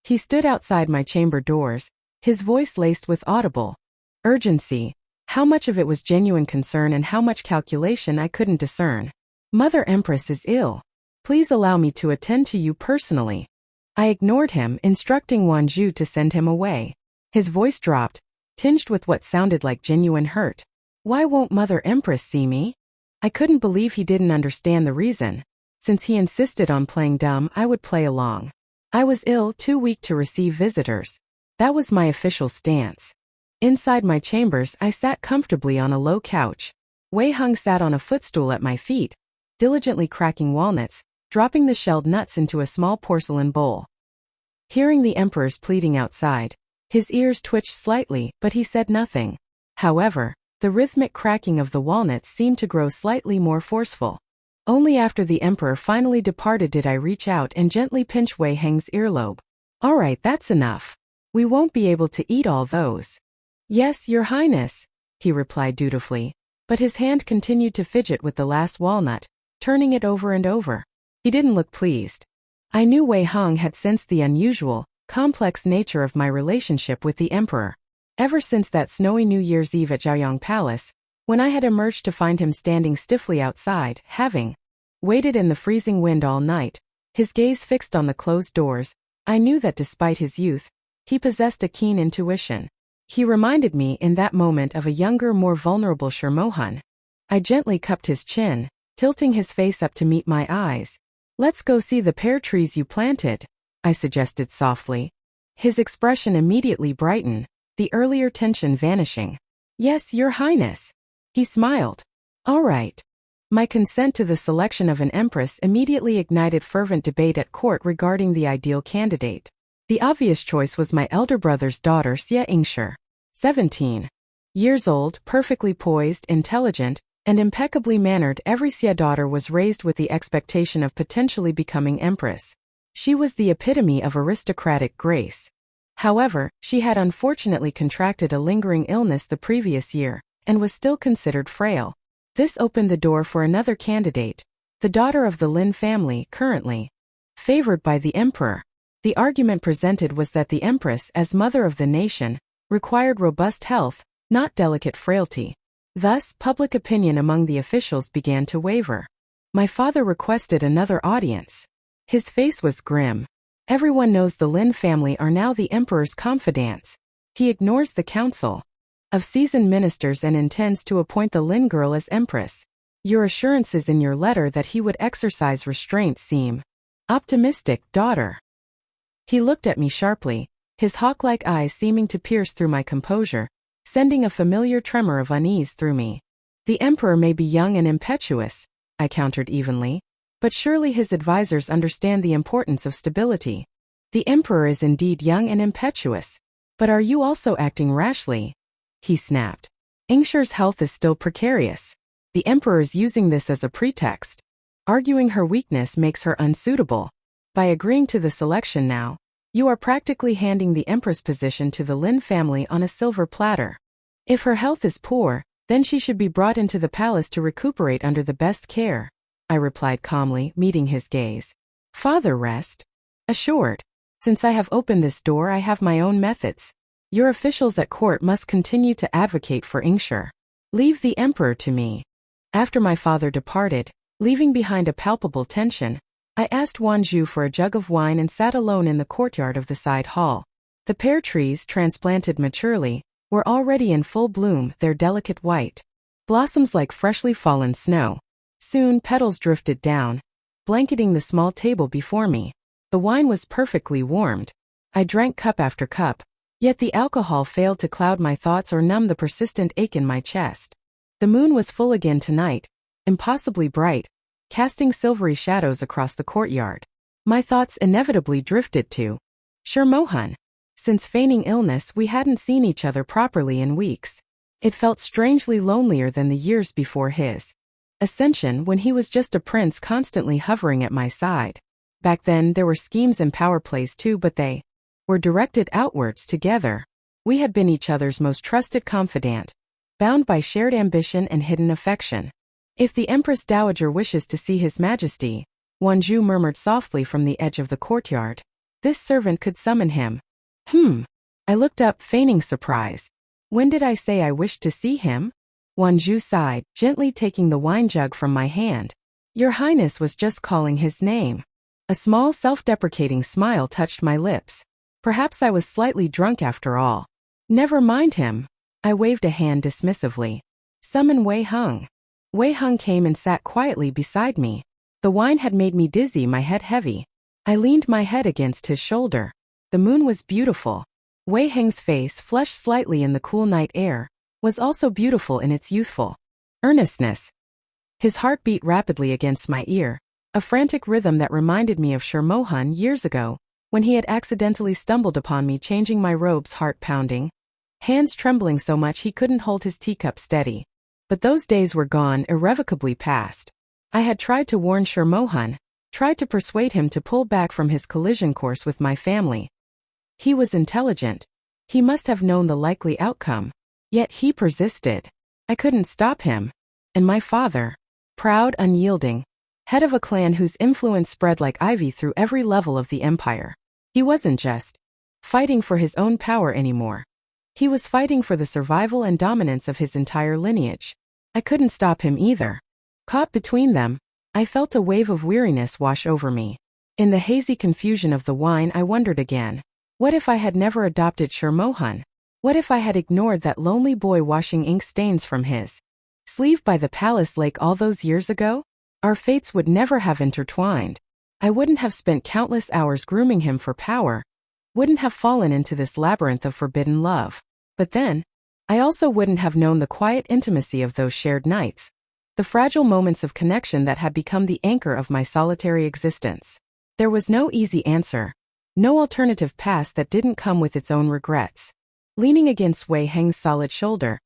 He stood outside my chamber doors, his voice laced with audible urgency. How much of it was genuine concern and how much calculation I couldn't discern. Mother Empress is ill. Please allow me to attend to you personally. I ignored him, instructing Wanju to send him away. His voice dropped, tinged with what sounded like genuine hurt. Why won't Mother Empress see me? I couldn't believe he didn't understand the reason. Since he insisted on playing dumb, I would play along. I was ill, too weak to receive visitors. That was my official stance. Inside my chambers, I sat comfortably on a low couch. Wei Hung sat on a footstool at my feet, diligently cracking walnuts, dropping the shelled nuts into a small porcelain bowl. Hearing the emperor's pleading outside, his ears twitched slightly, but he said nothing. However, the rhythmic cracking of the walnuts seemed to grow slightly more forceful. Only after the emperor finally departed did I reach out and gently pinch Wei Heng's earlobe. All right, that's enough. We won't be able to eat all those. Yes, Your Highness, he replied dutifully, but his hand continued to fidget with the last walnut, turning it over and over. He didn't look pleased. I knew Wei Heng had sensed the unusual, complex nature of my relationship with the emperor. Ever since that snowy New Year's Eve at Zhaoyang Palace, when I had emerged to find him standing stiffly outside, having waited in the freezing wind all night, his gaze fixed on the closed doors, I knew that despite his youth, he possessed a keen intuition. He reminded me in that moment of a younger, more vulnerable Shi Mohan. I gently cupped his chin, tilting his face up to meet my eyes. Let's go see the pear trees you planted, I suggested softly. His expression immediately brightened, the earlier tension vanishing. Yes, Your Highness. He smiled. All right. My consent to the selection of an empress immediately ignited fervent debate at court regarding the ideal candidate. The obvious choice was my elder brother's daughter Xie Yingshi. 17 years old, perfectly poised, intelligent, and impeccably mannered, every Xie daughter was raised with the expectation of potentially becoming empress. She was the epitome of aristocratic grace. However, she had unfortunately contracted a lingering illness the previous year, and was still considered frail. This opened the door for another candidate, the daughter of the Lin family, currently favored by the emperor. The argument presented was that the empress, as mother of the nation, required robust health, not delicate frailty. Thus, public opinion among the officials began to waver. My father requested another audience. His face was grim. Everyone knows the Lin family are now the emperor's confidants. He ignores the council of seasoned ministers and intends to appoint the Lin girl as empress. Your assurances in your letter that he would exercise restraint seem optimistic, daughter. He looked at me sharply, his hawk-like eyes seeming to pierce through my composure, sending a familiar tremor of unease through me. The emperor may be young and impetuous, I countered evenly, but surely his advisors understand the importance of stability. The emperor is indeed young and impetuous, but are you also acting rashly? He snapped. Yingshi's health is still precarious. The emperor is using this as a pretext. Arguing her weakness makes her unsuitable. By agreeing to the selection now, you are practically handing the empress position to the Lin family on a silver platter. If her health is poor, then she should be brought into the palace to recuperate under the best care, I replied calmly, meeting his gaze. Father, rest assured. Since I have opened this door, I have my own methods. Your officials at court must continue to advocate for Yingshi. Leave the emperor to me. After my father departed, leaving behind a palpable tension, I asked Wanju for a jug of wine and sat alone in the courtyard of the side hall. The pear trees, transplanted maturely, were already in full bloom, their delicate white blossoms like freshly fallen snow. Soon petals drifted down, blanketing the small table before me. The wine was perfectly warmed. I drank cup after cup, yet the alcohol failed to cloud my thoughts or numb the persistent ache in my chest. The moon was full again tonight, impossibly bright, casting silvery shadows across the courtyard. My thoughts inevitably drifted to Shi Mohan. Since feigning illness, we hadn't seen each other properly in weeks. It felt strangely lonelier than the years before his ascension, when he was just a prince constantly hovering at my side. Back then there were schemes and power plays too, but they were directed outwards. Together we had been each other's most trusted confidant, bound by shared ambition and hidden affection. If the Empress Dowager wishes to see His Majesty, Wanju murmured softly from the edge of the courtyard. This servant could summon him. I looked up, feigning surprise. When did I say I wished to see him? Wanju sighed, gently taking the wine jug from my hand. Your Highness was just calling his name. A small self-deprecating smile touched my lips. Perhaps I was slightly drunk after all. Never mind him. I waved a hand dismissively. Summon Wei Hung. Wei Hung came and sat quietly beside me. The wine had made me dizzy, my head heavy. I leaned my head against his shoulder. The moon was beautiful. Wei Heng's face, flushed slightly in the cool night air, was also beautiful in its youthful earnestness. His heart beat rapidly against my ear, a frantic rhythm that reminded me of Shi Mohan years ago, when he had accidentally stumbled upon me changing my robes, heart pounding, hands trembling so much he couldn't hold his teacup steady. But those days were gone, irrevocably past. I had tried to warn Shi Mohan, tried to persuade him to pull back from his collision course with my family. He was intelligent. He must have known the likely outcome. Yet he persisted. I couldn't stop him. And my father, proud, unyielding, head of a clan whose influence spread like ivy through every level of the empire. He wasn't just fighting for his own power anymore. He was fighting for the survival and dominance of his entire lineage. I couldn't stop him either. Caught between them, I felt a wave of weariness wash over me. In the hazy confusion of the wine, I wondered again. What if I had never adopted Shi Mohan? What if I had ignored that lonely boy washing ink stains from his sleeve by the palace lake all those years ago? Our fates would never have intertwined. I wouldn't have spent countless hours grooming him for power, wouldn't have fallen into this labyrinth of forbidden love. But then, I also wouldn't have known the quiet intimacy of those shared nights, the fragile moments of connection that had become the anchor of my solitary existence. There was no easy answer. No alternative past that didn't come with its own regrets. Leaning against Wei Heng's solid shoulder,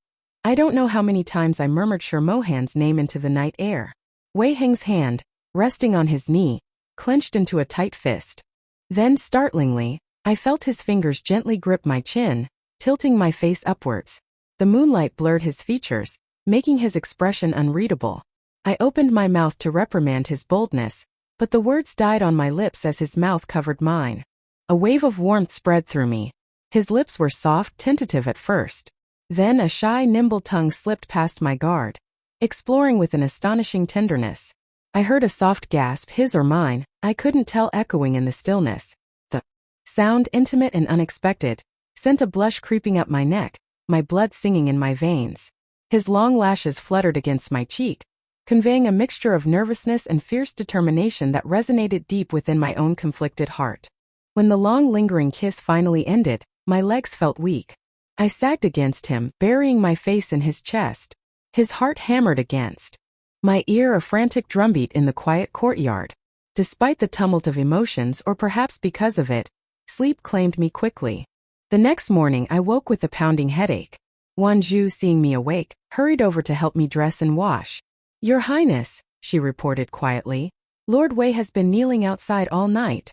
I don't know how many times I murmured Shi Mohan's name into the night air. Wei Heng's hand, resting on his knee, clenched into a tight fist. Then, startlingly, I felt his fingers gently grip my chin, tilting my face upwards. The moonlight blurred his features, making his expression unreadable. I opened my mouth to reprimand his boldness, but the words died on my lips as his mouth covered mine. A wave of warmth spread through me. His lips were soft, tentative at first. Then a shy, nimble tongue slipped past my guard, exploring with an astonishing tenderness. I heard a soft gasp, his or mine, I couldn't tell, echoing in the stillness. The sound, intimate and unexpected, sent a blush creeping up my neck, my blood singing in my veins. His long lashes fluttered against my cheek, conveying a mixture of nervousness and fierce determination that resonated deep within my own conflicted heart. When the long lingering kiss finally ended, my legs felt weak. I sagged against him, burying my face in his chest. His heart hammered against my ear, a frantic drumbeat in the quiet courtyard. Despite the tumult of emotions, or perhaps because of it, sleep claimed me quickly. The next morning I woke with a pounding headache. Wanju, seeing me awake, hurried over to help me dress and wash. Your Highness, she reported quietly, Lord Wei has been kneeling outside all night.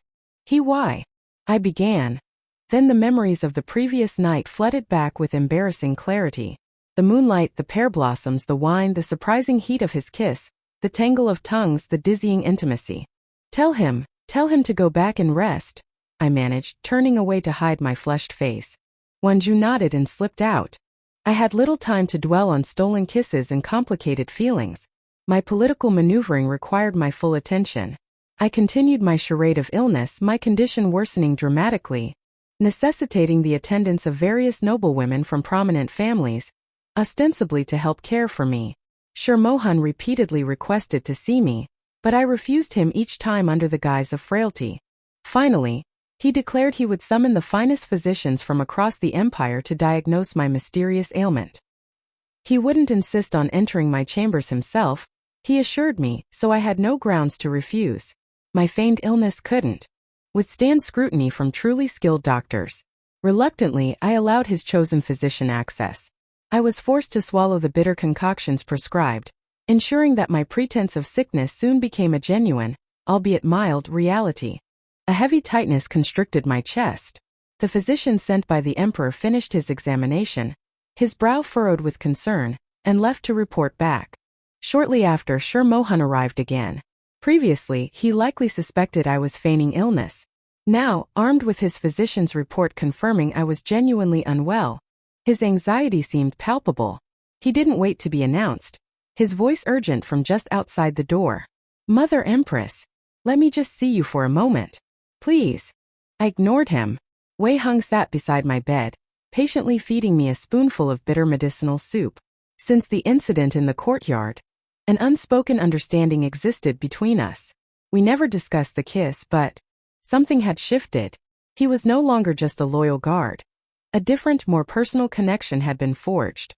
Why? I began. Then the memories of the previous night flooded back with embarrassing clarity. The moonlight, the pear blossoms, the wine, the surprising heat of his kiss, the tangle of tongues, the dizzying intimacy. Tell him to go back and rest, I managed, turning away to hide my flushed face. Wanju nodded and slipped out. I had little time to dwell on stolen kisses and complicated feelings. My political maneuvering required my full attention. I continued my charade of illness, my condition worsening dramatically, necessitating the attendance of various noblewomen from prominent families, ostensibly to help care for me. Shi Mohan repeatedly requested to see me, but I refused him each time under the guise of frailty. Finally, he declared he would summon the finest physicians from across the empire to diagnose my mysterious ailment. He wouldn't insist on entering my chambers himself, he assured me, so I had no grounds to refuse. My feigned illness couldn't withstand scrutiny from truly skilled doctors. Reluctantly, I allowed his chosen physician access. I was forced to swallow the bitter concoctions prescribed, ensuring that my pretense of sickness soon became a genuine, albeit mild, reality. A heavy tightness constricted my chest. The physician sent by the emperor finished his examination, his brow furrowed with concern, and left to report back. Shortly after, Shi Mohan arrived again. Previously, he likely suspected I was feigning illness. Now, armed with his physician's report confirming I was genuinely unwell, his anxiety seemed palpable. He didn't wait to be announced, his voice urgent from just outside the door. "Mother Empress, let me just see you for a moment. Please." I ignored him. Wei Hung sat beside my bed, patiently feeding me a spoonful of bitter medicinal soup. Since the incident in the courtyard, an unspoken understanding existed between us. We never discussed the kiss, but something had shifted. He was no longer just a loyal guard. A different, more personal connection had been forged.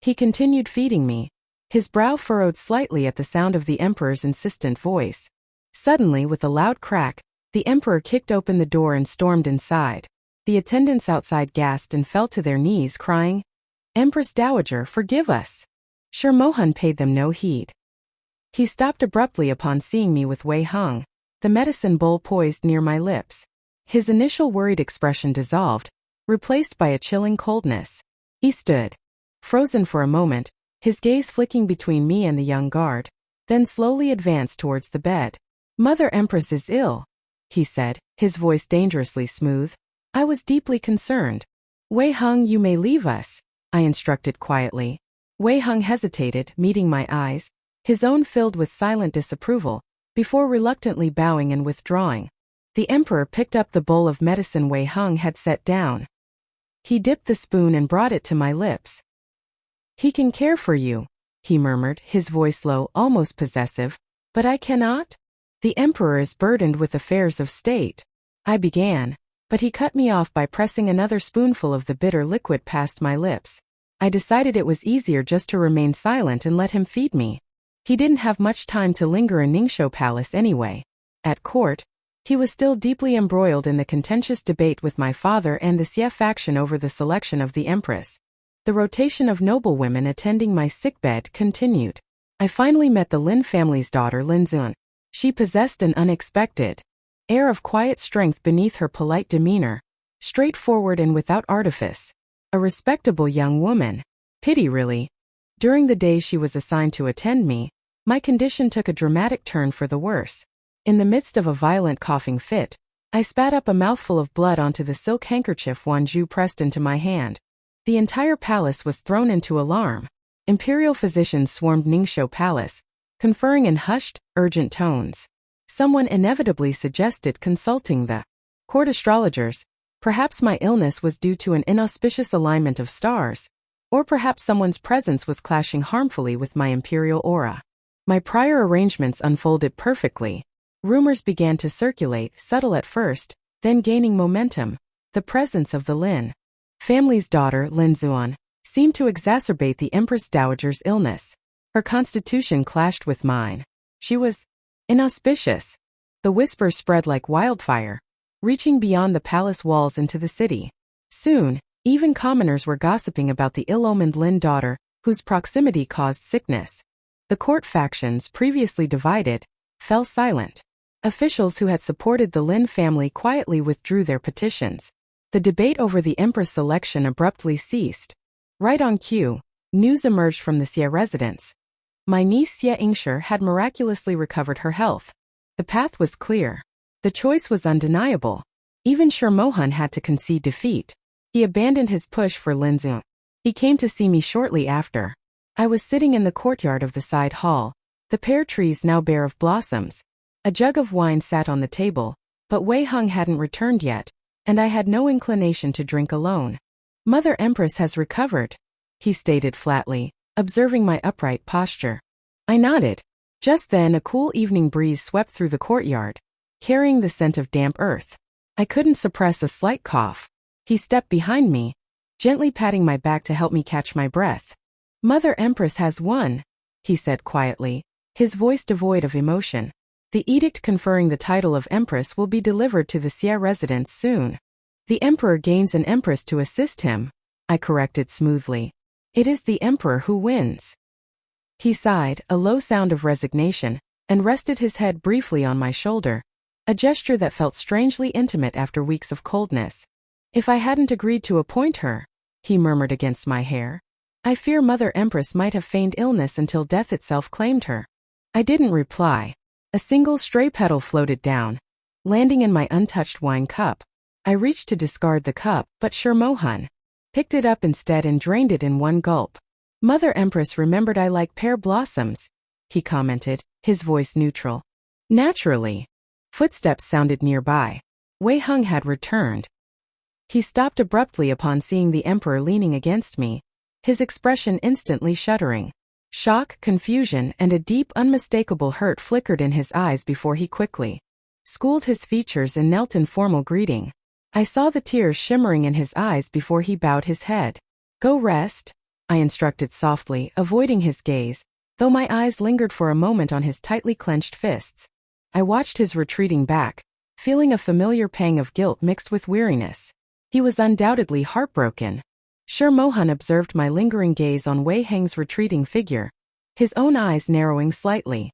He continued feeding me, his brow furrowed slightly at the sound of the emperor's insistent voice. Suddenly, with a loud crack, the emperor kicked open the door and stormed inside. The attendants outside gasped and fell to their knees, crying, "Empress Dowager, forgive us." Shi Mohan paid them no heed. He stopped abruptly upon seeing me with Wei Hung, the medicine bowl poised near my lips. His initial worried expression dissolved, replaced by a chilling coldness. He stood, frozen for a moment, his gaze flicking between me and the young guard, then slowly advanced towards the bed. "Mother Empress is ill," he said, his voice dangerously smooth. I was deeply concerned. "Wei Hung, you may leave us," I instructed quietly. Wei Hung hesitated, meeting my eyes, his own filled with silent disapproval, before reluctantly bowing and withdrawing. The emperor picked up the bowl of medicine Wei Hung had set down. He dipped the spoon and brought it to my lips. "He can care for you," he murmured, his voice low, almost possessive. "But I cannot? The emperor is burdened with affairs of state," I began, but he cut me off by pressing another spoonful of the bitter liquid past my lips. I decided it was easier just to remain silent and let him feed me. He didn't have much time to linger in Ningxiu Palace anyway. At court, he was still deeply embroiled in the contentious debate with my father and the Xie faction over the selection of the empress. The rotation of noblewomen attending my sickbed continued. I finally met the Lin family's daughter, Lin Zun. She possessed an unexpected air of quiet strength beneath her polite demeanor, straightforward and without artifice. A respectable young woman. Pity, really. During the days she was assigned to attend me, my condition took a dramatic turn for the worse. In the midst of a violent coughing fit, I spat up a mouthful of blood onto the silk handkerchief Wanju pressed into my hand. The entire palace was thrown into alarm. Imperial physicians swarmed Ningxiu Palace, conferring in hushed, urgent tones. Someone inevitably suggested consulting the court astrologers. Perhaps my illness was due to an inauspicious alignment of stars, or perhaps someone's presence was clashing harmfully with my imperial aura. My prior arrangements unfolded perfectly. Rumors began to circulate, subtle at first, then gaining momentum. The presence of the Lin family's daughter, Lin Zuan, seemed to exacerbate the Empress Dowager's illness. Her constitution clashed with mine. She was inauspicious. The whispers spread like wildfire, reaching beyond the palace walls into the city. Soon, even commoners were gossiping about the ill-omened Lin daughter, whose proximity caused sickness. The court factions, previously divided, fell silent. Officials who had supported the Lin family quietly withdrew their petitions. The debate over the empress selection abruptly ceased. Right on cue, news emerged from the Xie residence. My niece Xie Yingshi had miraculously recovered her health. The path was clear. The choice was undeniable. Even Shi Mohan had to concede defeat. He abandoned his push for Lin Zun. He came to see me shortly after. I was sitting in the courtyard of the side hall, the pear trees now bare of blossoms. A jug of wine sat on the table, but Wei Hung hadn't returned yet, and I had no inclination to drink alone. "Mother Empress has recovered," he stated flatly, observing my upright posture. I nodded. Just then a cool evening breeze swept through the courtyard, carrying the scent of damp earth. I couldn't suppress a slight cough. He stepped behind me, gently patting my back to help me catch my breath. "Mother Empress has won," he said quietly, his voice devoid of emotion. "The edict conferring the title of Empress will be delivered to the Xia residents soon. The Emperor gains an Empress to assist him," I corrected smoothly. "It is the Emperor who wins." He sighed, a low sound of resignation, and rested his head briefly on my shoulder, a gesture that felt strangely intimate after weeks of coldness. "If I hadn't agreed to appoint her," he murmured against my hair, "I fear Mother Empress might have feigned illness until death itself claimed her." I didn't reply. A single stray petal floated down, landing in my untouched wine cup. I reached to discard the cup, but Shi Mohan picked it up instead and drained it in one gulp. "Mother Empress remembered I like pear blossoms," he commented, his voice neutral. "Naturally." Footsteps sounded nearby. Wei Hung had returned. He stopped abruptly upon seeing the Emperor leaning against me, his expression instantly shuddering. Shock, confusion, and a deep, unmistakable hurt flickered in his eyes before he quickly schooled his features and knelt in formal greeting. I saw the tears shimmering in his eyes before he bowed his head. "Go rest," I instructed softly, avoiding his gaze, though my eyes lingered for a moment on his tightly clenched fists. I watched his retreating back, feeling a familiar pang of guilt mixed with weariness. He was undoubtedly heartbroken. Shi Mohan observed my lingering gaze on Wei Heng's retreating figure, his own eyes narrowing slightly.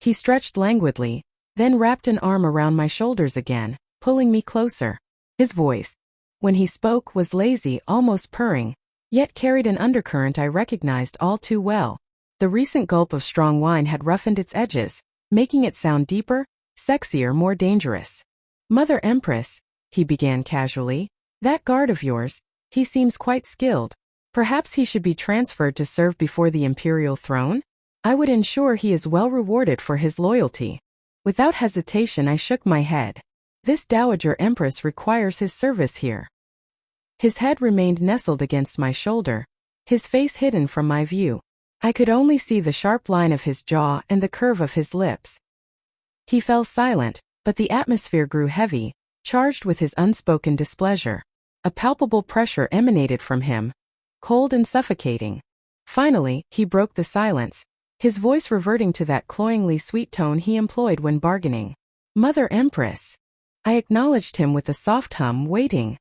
He stretched languidly, then wrapped an arm around my shoulders again, pulling me closer. His voice, when he spoke, was lazy, almost purring, yet carried an undercurrent I recognized all too well. The recent gulp of strong wine had roughened its edges, making it sound deeper, sexier, more dangerous. "Mother Empress," he began casually, "that guard of yours, he seems quite skilled. Perhaps he should be transferred to serve before the imperial throne? I would ensure he is well rewarded for his loyalty." Without hesitation I shook my head. "This Dowager Empress requires his service here." His head remained nestled against my shoulder, his face hidden from my view. I could only see the sharp line of his jaw and the curve of his lips. He fell silent, but the atmosphere grew heavy, charged with his unspoken displeasure. A palpable pressure emanated from him, cold and suffocating. Finally, he broke the silence, his voice reverting to that cloyingly sweet tone he employed when bargaining. "Mother Empress." I acknowledged him with a soft hum, waiting.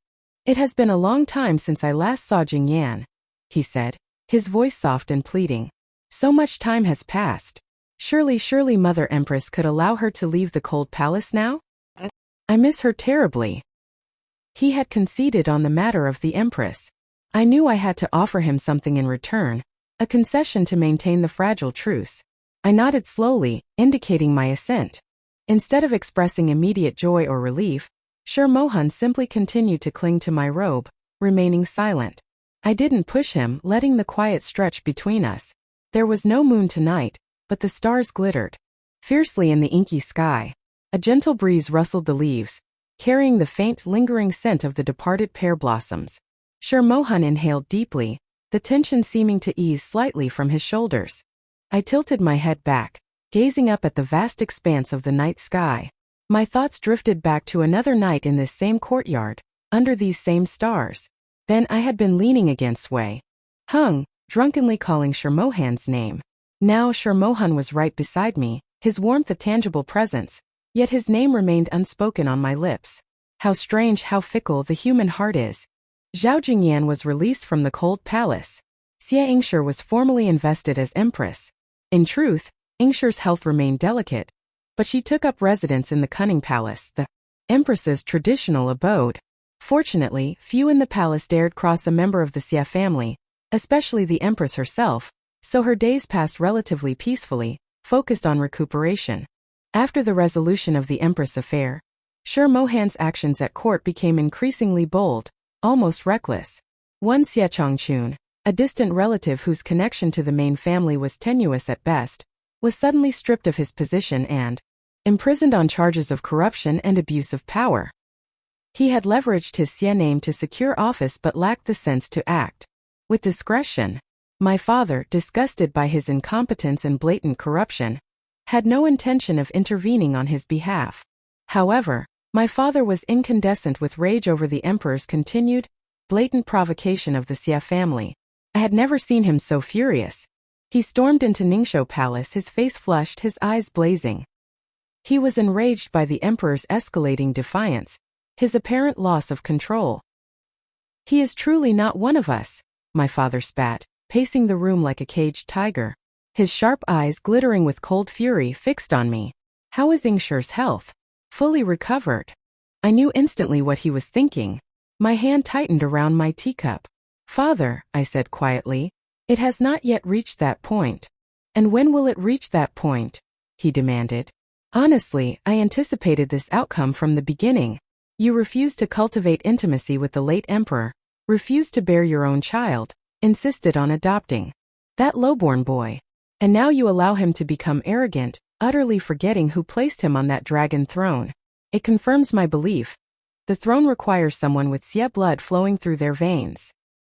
"It has been a long time since I last saw Jingyan," he said, his voice soft and pleading. "So much time has passed. Surely Mother Empress could allow her to leave the cold palace now? I miss her terribly." He had conceded on the matter of the Empress. I knew I had to offer him something in return, a concession to maintain the fragile truce. I nodded slowly, indicating my assent. Instead of expressing immediate joy or relief, Shi Mohan simply continued to cling to my robe, remaining silent. I didn't push him, letting the quiet stretch between us. There was no moon tonight, but the stars glittered fiercely in the inky sky. A gentle breeze rustled the leaves, carrying the faint, lingering scent of the departed pear blossoms. Shi Mohan inhaled deeply, the tension seeming to ease slightly from his shoulders. I tilted my head back, gazing up at the vast expanse of the night sky. My thoughts drifted back to another night in this same courtyard, under these same stars. Then I had been leaning against Wei Hung, drunkenly calling Shi Mohan's name. Now Shi Mohan was right beside me, his warmth a tangible presence, yet his name remained unspoken on my lips. How strange, how fickle the human heart is. Zhao Jingyan was released from the cold palace. Xie Yingshi was formally invested as Empress. In truth, Yingshi's health remained delicate, but she took up residence in the Cunning Palace, the Empress's traditional abode. Fortunately, few in the palace dared cross a member of the Xie family, especially the Empress herself, so her days passed relatively peacefully, focused on recuperation. After the resolution of the Empress affair, Shi Mohan's actions at court became increasingly bold, almost reckless. One Xie Chongchun, a distant relative whose connection to the main family was tenuous at best, was suddenly stripped of his position and imprisoned on charges of corruption and abuse of power. He had leveraged his Xie name to secure office but lacked the sense to act with discretion. My father, disgusted by his incompetence and blatant corruption, had no intention of intervening on his behalf. However, my father was incandescent with rage over the emperor's continued, blatant provocation of the Xie family. I had never seen him so furious. He stormed into Ningxiu Palace, his face flushed, his eyes blazing. He was enraged by the emperor's escalating defiance, his apparent loss of control. "He is truly not one of us," my father spat, pacing the room like a caged tiger, his sharp eyes glittering with cold fury fixed on me. "How is Ingshur's health?" "Fully recovered." I knew instantly what he was thinking. My hand tightened around my teacup. "Father," I said quietly, "it has not yet reached that point." "And when will it reach that point?" he demanded. "Honestly, I anticipated this outcome from the beginning. You refused to cultivate intimacy with the late emperor, refused to bear your own child, insisted on adopting that lowborn boy. And now you allow him to become arrogant, utterly forgetting who placed him on that dragon throne. It confirms my belief. The throne requires someone with Xie blood flowing through their veins."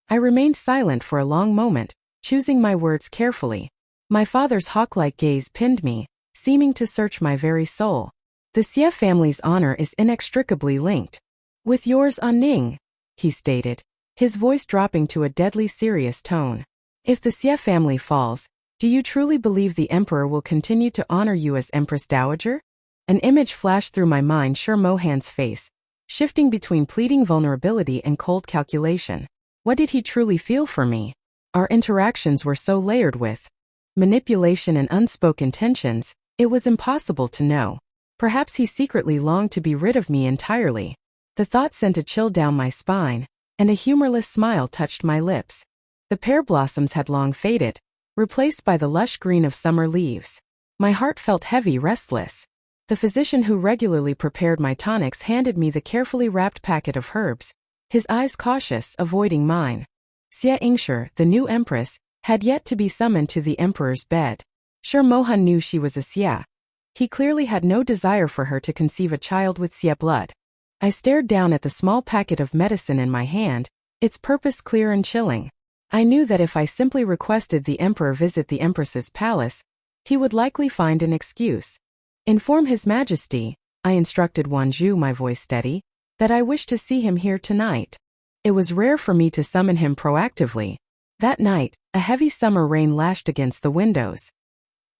I remained silent for a long moment, choosing my words carefully. My father's hawk-like gaze pinned me, seeming to search my very soul. "The Xie family's honor is inextricably linked with yours on Ning," he stated, his voice dropping to a deadly serious tone. "If the Xie family falls, do you truly believe the emperor will continue to honor you as Empress Dowager?" An image flashed through my mind, Shi Mohan's face, shifting between pleading vulnerability and cold calculation. What did he truly feel for me? Our interactions were so layered with manipulation and unspoken tensions, it was impossible to know. Perhaps he secretly longed to be rid of me entirely. The thought sent a chill down my spine, and a humorless smile touched my lips. The pear blossoms had long faded, replaced by the lush green of summer leaves. My heart felt heavy, restless. The physician who regularly prepared my tonics handed me the carefully wrapped packet of herbs, his eyes cautious, avoiding mine. Xie Ingshur, the new empress, had yet to be summoned to the emperor's bed. Shi Mohan knew she was a Xie. He clearly had no desire for her to conceive a child with Xie blood. I stared down at the small packet of medicine in my hand, its purpose clear and chilling. I knew that if I simply requested the emperor visit the empress's palace, he would likely find an excuse. "Inform His Majesty," I instructed Wanzhu, my voice steady, "that I wish to see him here tonight." It was rare for me to summon him proactively. That night, a heavy summer rain lashed against the windows.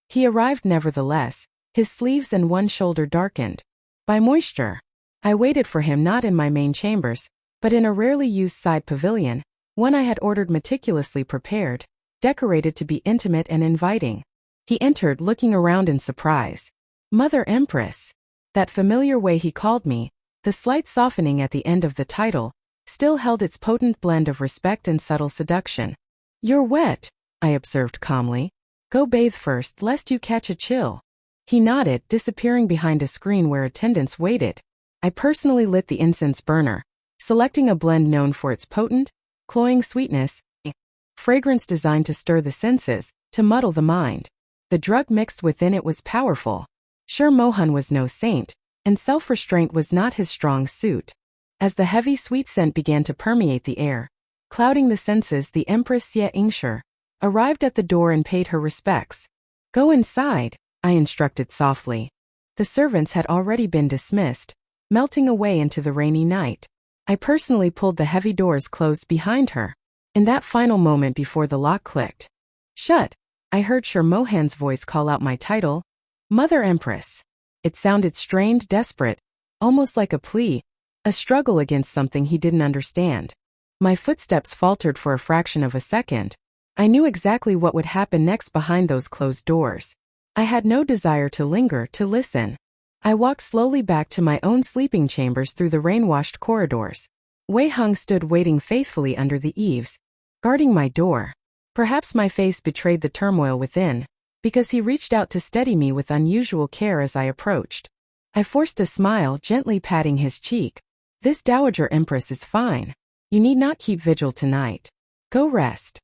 He arrived nevertheless, his sleeves and one shoulder darkened by moisture. I waited for him not in my main chambers, but in a rarely used side pavilion, one I had ordered meticulously prepared, decorated to be intimate and inviting. He entered, looking around in surprise. "Mother Empress." That familiar way he called me, the slight softening at the end of the title, still held its potent blend of respect and subtle seduction. "You're wet," I observed calmly. "Go bathe first, lest you catch a chill." He nodded, disappearing behind a screen where attendants waited. I personally lit the incense burner, selecting a blend known for its potent, cloying sweetness, a fragrance designed to stir the senses, to muddle the mind. The drug mixed within it was powerful. Shi Mohan was no saint, and self-restraint was not his strong suit. As the heavy sweet scent began to permeate the air, clouding the senses, the Empress Xie Ingshur arrived at the door and paid her respects. "Go inside," I instructed softly. The servants had already been dismissed, melting away into the rainy night. I personally pulled the heavy doors closed behind her. In that final moment before the lock clicked shut, I heard Shi Mohan's voice call out my title, "Mother Empress." It sounded strained, desperate, almost like a plea, a struggle against something he didn't understand. My footsteps faltered for a fraction of a second. I knew exactly what would happen next behind those closed doors. I had no desire to linger, to listen. I walked slowly back to my own sleeping chambers through the rain-washed corridors. Wei Hung stood waiting faithfully under the eaves, guarding my door. Perhaps my face betrayed the turmoil within, because he reached out to steady me with unusual care as I approached. I forced a smile, gently patting his cheek. "This Dowager Empress is fine. You need not keep vigil tonight. Go rest."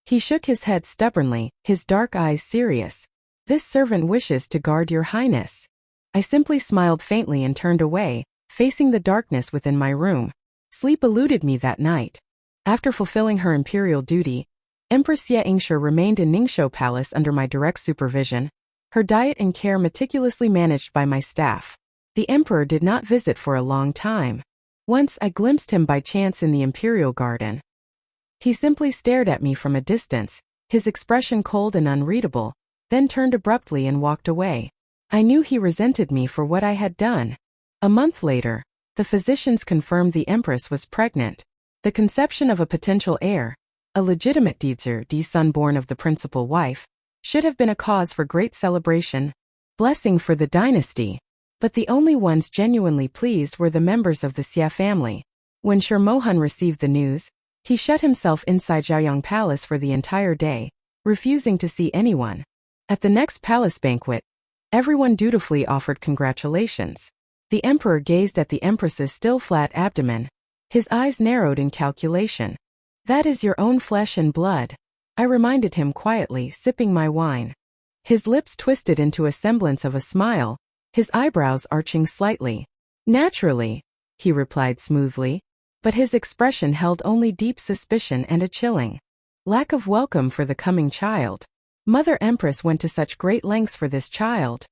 He shook his head stubbornly, his dark eyes serious. "This servant wishes to guard your highness." I simply smiled faintly and turned away, facing the darkness within my room. Sleep eluded me that night. After fulfilling her imperial duty, Empress Xie Yingshi remained in Ningxiu Palace under my direct supervision, her diet and care meticulously managed by my staff. The emperor did not visit for a long time. Once I glimpsed him by chance in the imperial garden. He simply stared at me from a distance, his expression cold and unreadable, then turned abruptly and walked away. I knew he resented me for what I had done. A month later, the physicians confirmed the empress was pregnant. The conception of a potential heir, a legitimate son born of the principal wife, should have been a cause for great celebration, blessing for the dynasty. But the only ones genuinely pleased were the members of the Xie family. When Shi Mohan received the news, he shut himself inside Zhaoyang Palace for the entire day, refusing to see anyone. At the next palace banquet, everyone dutifully offered congratulations. The emperor gazed at the empress's still flat abdomen, his eyes narrowed in calculation. "That is your own flesh and blood," I reminded him quietly, sipping my wine. His lips twisted into a semblance of a smile, his eyebrows arching slightly. "Naturally," he replied smoothly, but his expression held only deep suspicion and a chilling lack of welcome for the coming child. "Mother Empress went to such great lengths for this child,"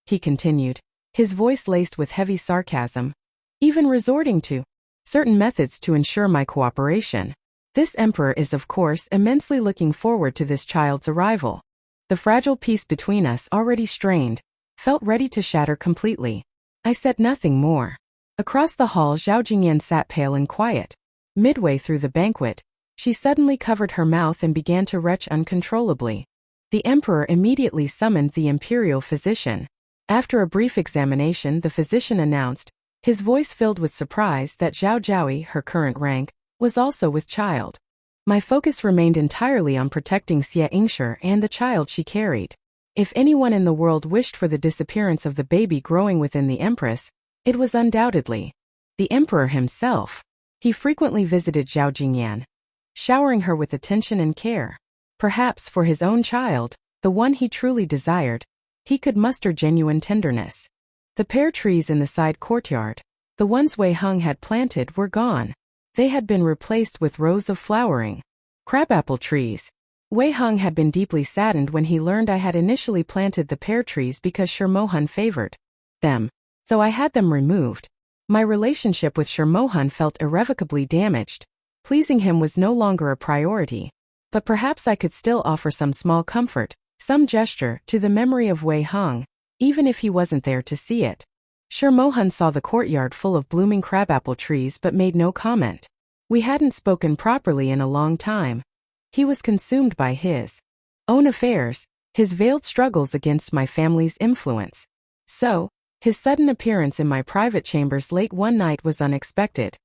he continued, his voice laced with heavy sarcasm, "even resorting to certain methods to ensure my cooperation. This emperor is of course immensely looking forward to this child's arrival." The fragile peace between us, already strained, felt ready to shatter completely. I said nothing more. Across the hall, Zhao Jingyan sat pale and quiet. Midway through the banquet, she suddenly covered her mouth and began to retch uncontrollably. The emperor immediately summoned the imperial physician. After a brief examination, the physician announced, his voice filled with surprise, that Zhao Zhaoi, her current rank, was also with child. My focus remained entirely on protecting Xie Yingshi and the child she carried. If anyone in the world wished for the disappearance of the baby growing within the empress, it was undoubtedly the emperor himself. He frequently visited Zhao Jingyan, showering her with attention and care. Perhaps for his own child, the one he truly desired, he could muster genuine tenderness. The pear trees in the side courtyard, the ones Wei Hung had planted, were gone. They had been replaced with rows of flowering crabapple trees. Wei Hung had been deeply saddened when he learned I had initially planted the pear trees because Shi Mohan favored them, so I had them removed. My relationship with Shi Mohan felt irrevocably damaged. Pleasing him was no longer a priority. But perhaps I could still offer some small comfort, some gesture, to the memory of Wei Hung, even if he wasn't there to see it. Shi Mohan saw the courtyard full of blooming crabapple trees but made no comment. We hadn't spoken properly in a long time. He was consumed by his own affairs, his veiled struggles against my family's influence. So, his sudden appearance in my private chambers late one night was unexpected.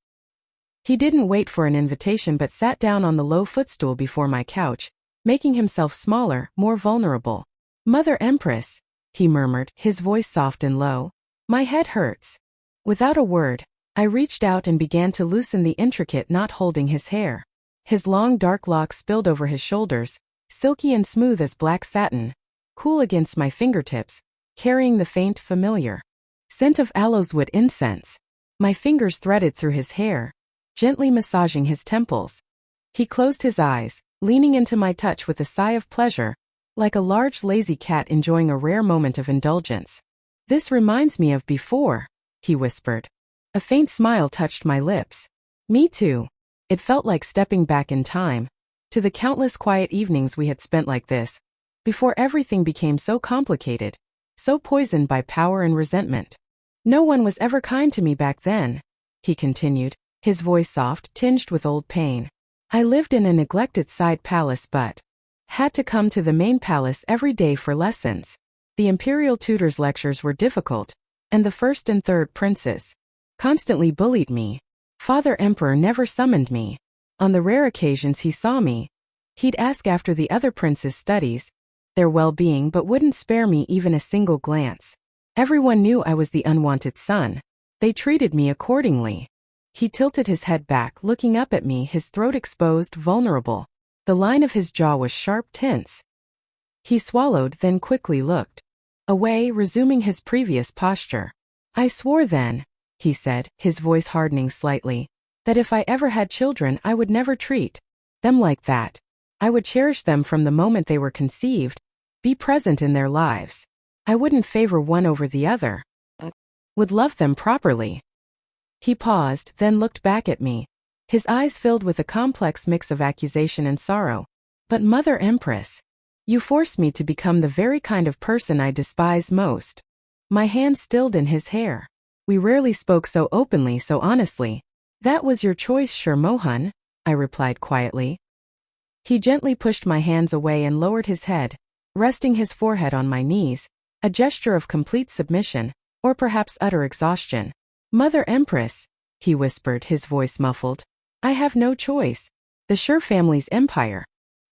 He didn't wait for an invitation but sat down on the low footstool before my couch, making himself smaller, more vulnerable. "Mother Empress," he murmured, his voice soft and low, "my head hurts." Without a word, I reached out and began to loosen the intricate knot holding his hair. His long dark locks spilled over his shoulders, silky and smooth as black satin, cool against my fingertips, carrying the faint, familiar scent of aloeswood incense. My fingers threaded through his hair, gently massaging his temples. He closed his eyes, leaning into my touch with a sigh of pleasure, like a large lazy cat enjoying a rare moment of indulgence. "This reminds me of before," he whispered. A faint smile touched my lips. "Me too." It felt like stepping back in time, to the countless quiet evenings we had spent like this, before everything became so complicated, so poisoned by power and resentment. "No one was ever kind to me back then," he continued, his voice soft, tinged with old pain. "I lived in a neglected side palace but had to come to the main palace every day for lessons. The imperial tutor's lectures were difficult, and the first and third princes constantly bullied me. Father Emperor never summoned me. On the rare occasions he saw me, he'd ask after the other princes' studies, their well-being, but wouldn't spare me even a single glance. Everyone knew I was the unwanted son. They treated me accordingly." He tilted his head back, looking up at me, his throat exposed, vulnerable. The line of his jaw was sharp, tense. He swallowed, then quickly looked away, resuming his previous posture. "I swore then," he said, his voice hardening slightly, "that if I ever had children I would never treat them like that." I would cherish them from the moment they were conceived, be present in their lives. I wouldn't favor one over the other. Would love them properly. He paused, then looked back at me. His eyes filled with a complex mix of accusation and sorrow. But Mother Empress, you forced me to become the very kind of person I despise most. My hand stilled in his hair. We rarely spoke so openly, so honestly. That was your choice, Shi Mohan, I replied quietly. He gently pushed my hands away and lowered his head, resting his forehead on my knees, a gesture of complete submission, or perhaps utter exhaustion. Mother Empress, he whispered, his voice muffled. I have no choice. The Shi family's empire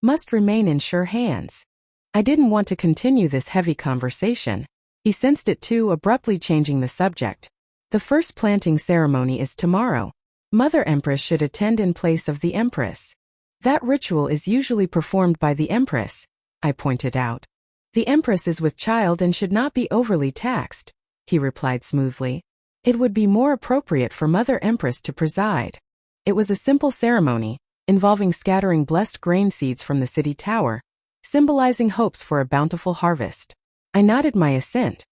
must remain in Shi hands. I didn't want to continue this heavy conversation. He sensed it too, abruptly changing the subject. The first planting ceremony is tomorrow. Mother Empress should attend in place of the Empress. That ritual is usually performed by the Empress, I pointed out. The Empress is with child and should not be overly taxed, he replied smoothly. It would be more appropriate for Mother Empress to preside. It was a simple ceremony, involving scattering blessed grain seeds from the city tower, symbolizing hopes for a bountiful harvest. I nodded my assent.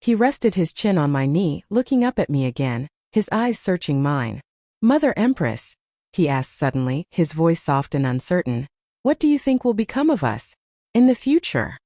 He rested his chin on my knee, looking up at me again, his eyes searching mine. Mother Empress, he asked suddenly, his voice soft and uncertain, what do you think will become of us in the future?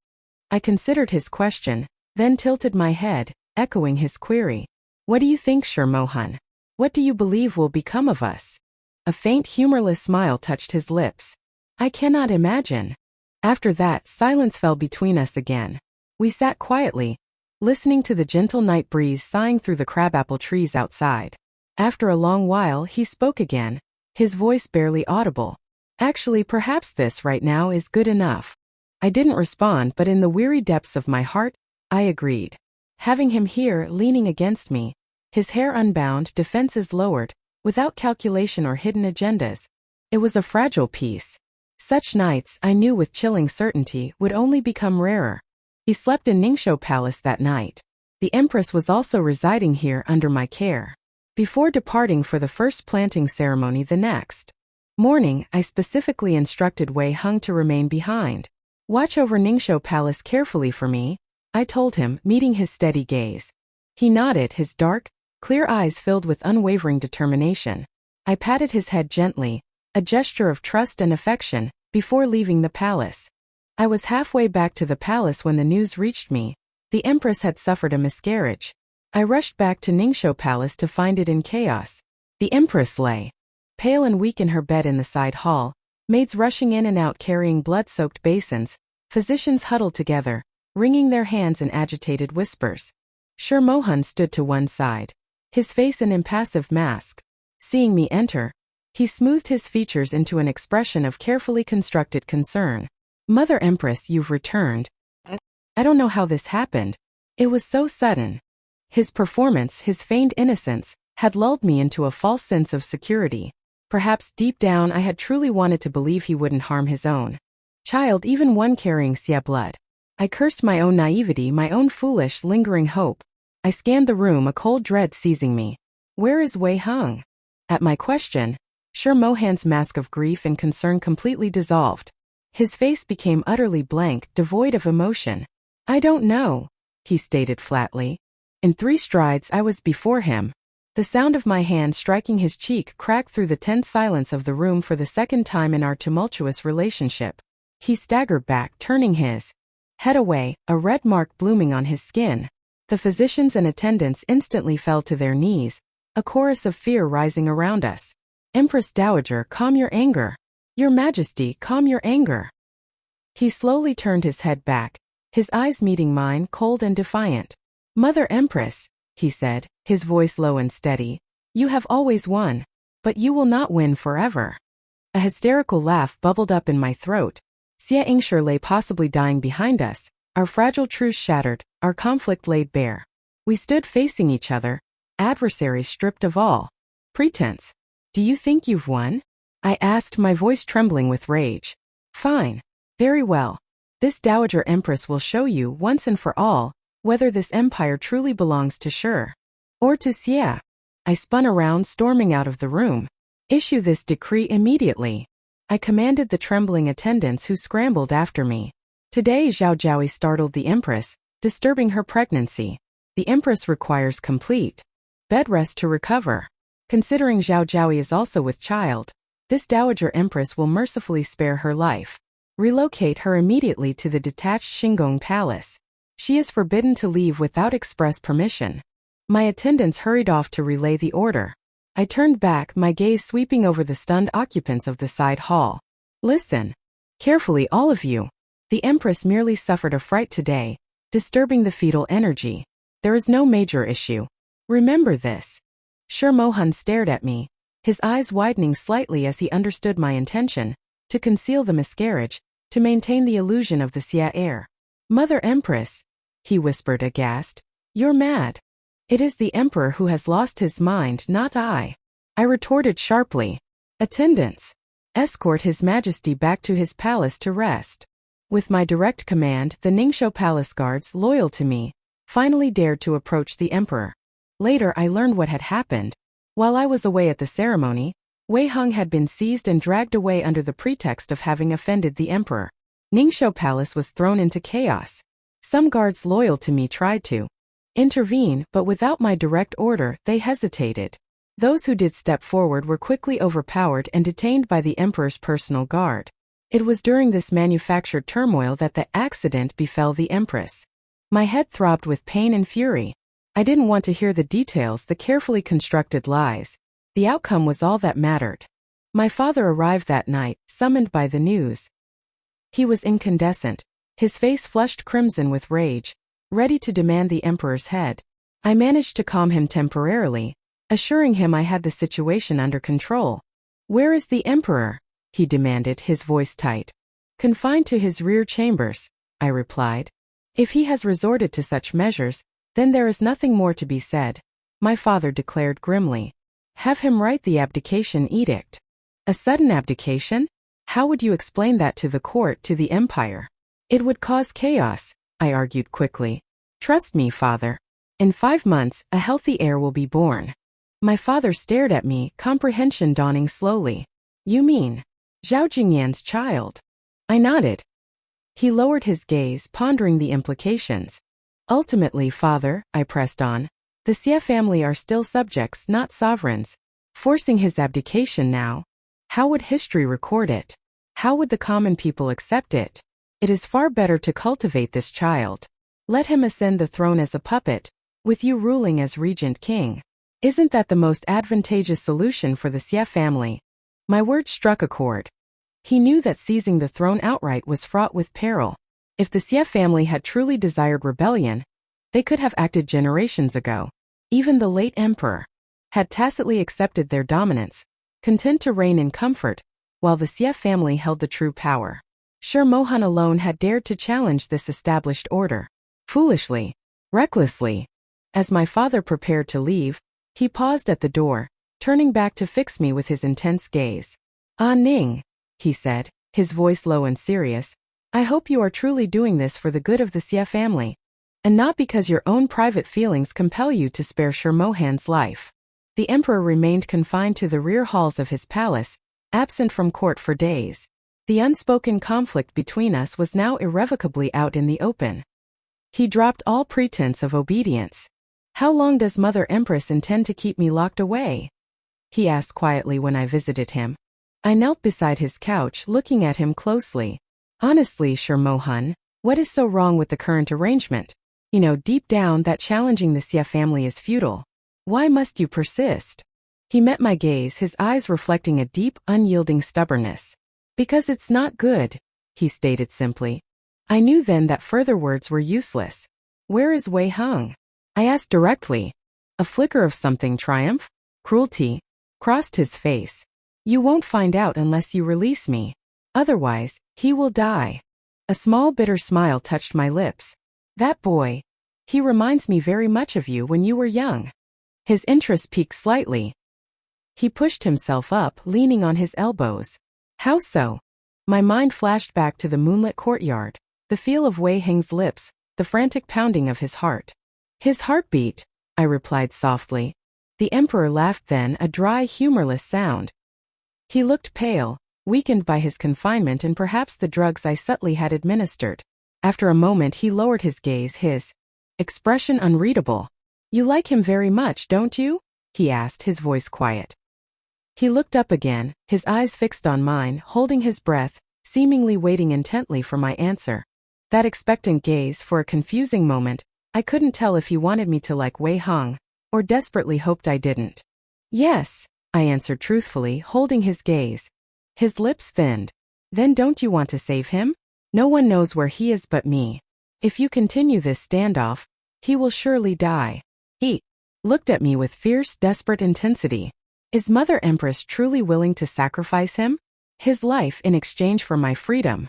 I considered his question, then tilted my head, echoing his query. What do you think, Shi Mohan? What do you believe will become of us? A faint humorless smile touched his lips. I cannot imagine. After that, silence fell between us again. We sat quietly, listening to the gentle night breeze sighing through the crabapple trees outside. After a long while, he spoke again, his voice barely audible. Actually, perhaps this right now is good enough. I didn't respond, but in the weary depths of my heart, I agreed. Having him here, leaning against me, his hair unbound, defenses lowered, without calculation or hidden agendas, it was a fragile peace. Such nights, I knew with chilling certainty, would only become rarer. He slept in Ningxiu Palace that night. The Empress was also residing here under my care. Before departing for the first planting ceremony the next morning, I specifically instructed Wei Hung to remain behind. Watch over Ningxiu Palace carefully for me, I told him, meeting his steady gaze. He nodded, his dark, clear eyes filled with unwavering determination. I patted his head gently, a gesture of trust and affection, before leaving the palace. I was halfway back to the palace when the news reached me. The Empress had suffered a miscarriage. I rushed back to Ningxiu Palace to find it in chaos. The Empress lay pale and weak in her bed in the side hall, maids rushing in and out carrying blood-soaked basins, physicians huddled together, wringing their hands in agitated whispers. Shi Mohan stood to one side, his face an impassive mask. Seeing me enter, he smoothed his features into an expression of carefully constructed concern. Mother Empress, you've returned. I don't know how this happened. It was so sudden. His performance, his feigned innocence, had lulled me into a false sense of security. Perhaps deep down I had truly wanted to believe he wouldn't harm his own child, even one carrying Xia blood. I cursed my own naivety, my own foolish, lingering hope. I scanned the room, a cold dread seizing me. Where is Wei Hung? At my question, Shi Mohan's mask of grief and concern completely dissolved. His face became utterly blank, devoid of emotion. I don't know, he stated flatly. In 3 strides I was before him. The sound of my hand striking his cheek cracked through the tense silence of the room for the second time in our tumultuous relationship. He staggered back, turning his head away, a red mark blooming on his skin. The physicians and attendants instantly fell to their knees, a chorus of fear rising around us. Empress Dowager, calm your anger. Your Majesty, calm your anger. He slowly turned his head back, his eyes meeting mine, cold and defiant. Mother Empress, he said, his voice low and steady, you have always won, but you will not win forever. A hysterical laugh bubbled up in my throat. Xia Ingshi lay possibly dying behind us, our fragile truce shattered, our conflict laid bare. We stood facing each other, adversaries stripped of all pretense. Do you think you've won? I asked, my voice trembling with rage. Fine. Very well. This Dowager Empress will show you once and for all whether this empire truly belongs to Shi or to Xia. I spun around, storming out of the room. Issue this decree immediately. I commanded the trembling attendants who scrambled after me. Today Zhao Jiaoyi startled the Empress, disturbing her pregnancy. The Empress requires complete bed rest to recover. Considering Zhao Jiaoyi is also with child, this Dowager Empress will mercifully spare her life. Relocate her immediately to the detached Xingong Palace. She is forbidden to leave without express permission. My attendants hurried off to relay the order. I turned back, my gaze sweeping over the stunned occupants of the side hall. Listen carefully, all of you. The Empress merely suffered a fright today, disturbing the fetal energy. There is no major issue. Remember this. Shi Mohan stared at me, his eyes widening slightly as he understood my intention, to conceal the miscarriage, to maintain the illusion of the Xia heir. Mother Empress, he whispered aghast, you're mad. It is the Emperor who has lost his mind, not I. I retorted sharply. Attendants, escort His Majesty back to his palace to rest. With my direct command, the Ningxiu Palace guards, loyal to me, finally dared to approach the Emperor. Later I learned what had happened. While I was away at the ceremony, Wei Heng had been seized and dragged away under the pretext of having offended the Emperor. Ningxiu Palace was thrown into chaos. Some guards loyal to me tried to intervene, but without my direct order, they hesitated. Those who did step forward were quickly overpowered and detained by the Emperor's personal guard. It was during this manufactured turmoil that the accident befell the Empress. My head throbbed with pain and fury. I didn't want to hear the details, the carefully constructed lies. The outcome was all that mattered. My father arrived that night, summoned by the news. He was incandescent, his face flushed crimson with rage, ready to demand the Emperor's head. I managed to calm him temporarily, assuring him I had the situation under control. Where is the Emperor? He demanded, his voice tight. Confined to his rear chambers, I replied. If he has resorted to such measures, then there is nothing more to be said, my father declared grimly. Have him write the abdication edict. A sudden abdication? How would you explain that to the court, to the empire? It would cause chaos, I argued quickly. Trust me, father. In 5 months, a healthy heir will be born. My father stared at me, comprehension dawning slowly. You mean Zhao Jingyan's child? I nodded. He lowered his gaze, pondering the implications. Ultimately, father, I pressed on, the Xia family are still subjects, not sovereigns. Forcing his abdication now, how would history record it? How would the common people accept it? It is far better to cultivate this child. Let him ascend the throne as a puppet, with you ruling as regent king. Isn't that the most advantageous solution for the Xia family? My words struck a chord. He knew that seizing the throne outright was fraught with peril. If the Xia family had truly desired rebellion, they could have acted generations ago. Even the late emperor had tacitly accepted their dominance, content to reign in comfort, while the Xia family held the true power. Shi Mohan alone had dared to challenge this established order. Foolishly, recklessly. As my father prepared to leave, he paused at the door, turning back to fix me with his intense gaze. Ah Ning, he said, his voice low and serious, I hope you are truly doing this for the good of the Xia family, and not because your own private feelings compel you to spare Shi Mohan's life. The emperor remained confined to the rear halls of his palace, absent from court for days. The unspoken conflict between us was now irrevocably out in the open. He dropped all pretense of obedience. How long does Mother Empress intend to keep me locked away? He asked quietly when I visited him. I knelt beside his couch, looking at him closely. Honestly, Shi Mohan, what is so wrong with the current arrangement? You know deep down that challenging the Xia family is futile. Why must you persist? He met my gaze, his eyes reflecting a deep, unyielding stubbornness. Because it's not good, he stated simply. I knew then that further words were useless. Where is Wei Heng? I asked directly. A flicker of something, triumph, cruelty, crossed his face. You won't find out unless you release me. Otherwise, he will die. A small bitter smile touched my lips. That boy. He reminds me very much of you when you were young. His interest piqued slightly. He pushed himself up, leaning on his elbows. How so? My mind flashed back to the moonlit courtyard, the feel of Wei Heng's lips, the frantic pounding of his heart. His heartbeat, I replied softly. The emperor laughed then, a dry, humorless sound. He looked pale, weakened by his confinement and perhaps the drugs I subtly had administered. After a moment he lowered his gaze, his expression unreadable. "You like him very much, don't you?" he asked, his voice quiet. He looked up again, his eyes fixed on mine, holding his breath, seemingly waiting intently for my answer. That expectant gaze, for a confusing moment, I couldn't tell if he wanted me to like Wei Hung, or desperately hoped I didn't. "Yes," I answered truthfully, holding his gaze. His lips thinned. "Then don't you want to save him? No one knows where he is but me. If you continue this standoff, he will surely die." He looked at me with fierce, desperate intensity. Is Mother Empress truly willing to sacrifice him? His life in exchange for my freedom?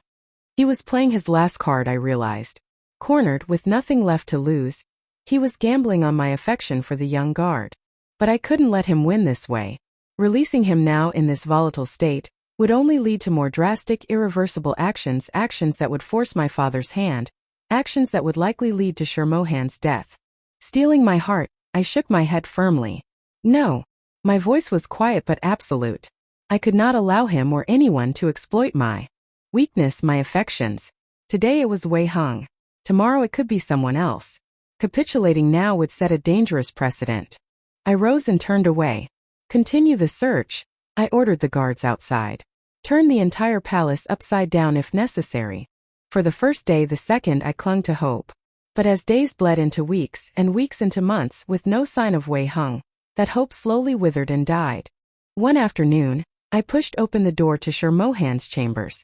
He was playing his last card, I realized. Cornered, with nothing left to lose, he was gambling on my affection for the young guard. But I couldn't let him win this way. Releasing him now in this volatile state would only lead to more drastic, irreversible actions that would force my father's hand, actions that would likely lead to Shi Mohan's death. Steeling my heart, I shook my head firmly. No. My voice was quiet but absolute. I could not allow him or anyone to exploit my weakness, my affections. Today it was Wei Hung. Tomorrow it could be someone else. Capitulating now would set a dangerous precedent. I rose and turned away. "Continue the search," I ordered the guards outside. "Turn the entire palace upside down if necessary." For the first day, the second, I clung to hope. But as days bled into weeks and weeks into months with no sign of Wei Hung, that hope slowly withered and died. One afternoon, I pushed open the door to Shi Mohan's chambers.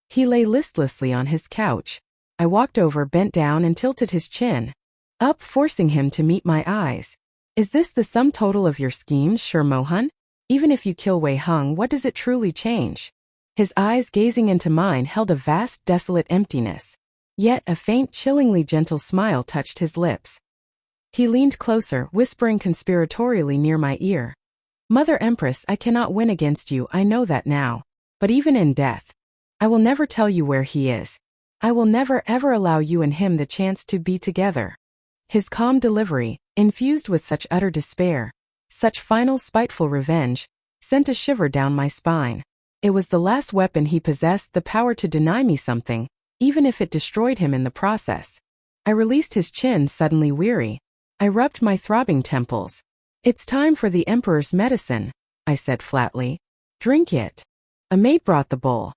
He lay listlessly on his couch. I walked over, bent down and tilted his chin up, forcing him to meet my eyes. "Is this the sum total of your schemes, Shi Mohan? Even if you kill Wei Hung, what does it truly change?" His eyes, gazing into mine, held a vast, desolate emptiness. Yet a faint, chillingly gentle smile touched his lips. He leaned closer, whispering conspiratorially near my ear. "Mother Empress, I cannot win against you, I know that now. But even in death, I will never tell you where he is. I will never ever allow you and him the chance to be together." His calm delivery, infused with such utter despair, such final spiteful revenge, sent a shiver down my spine. It was the last weapon he possessed, the power to deny me something, even if it destroyed him in the process. I released his chin, suddenly weary. I rubbed my throbbing temples. "It's time for the Emperor's medicine," I said flatly. "Drink it." A maid brought the bowl.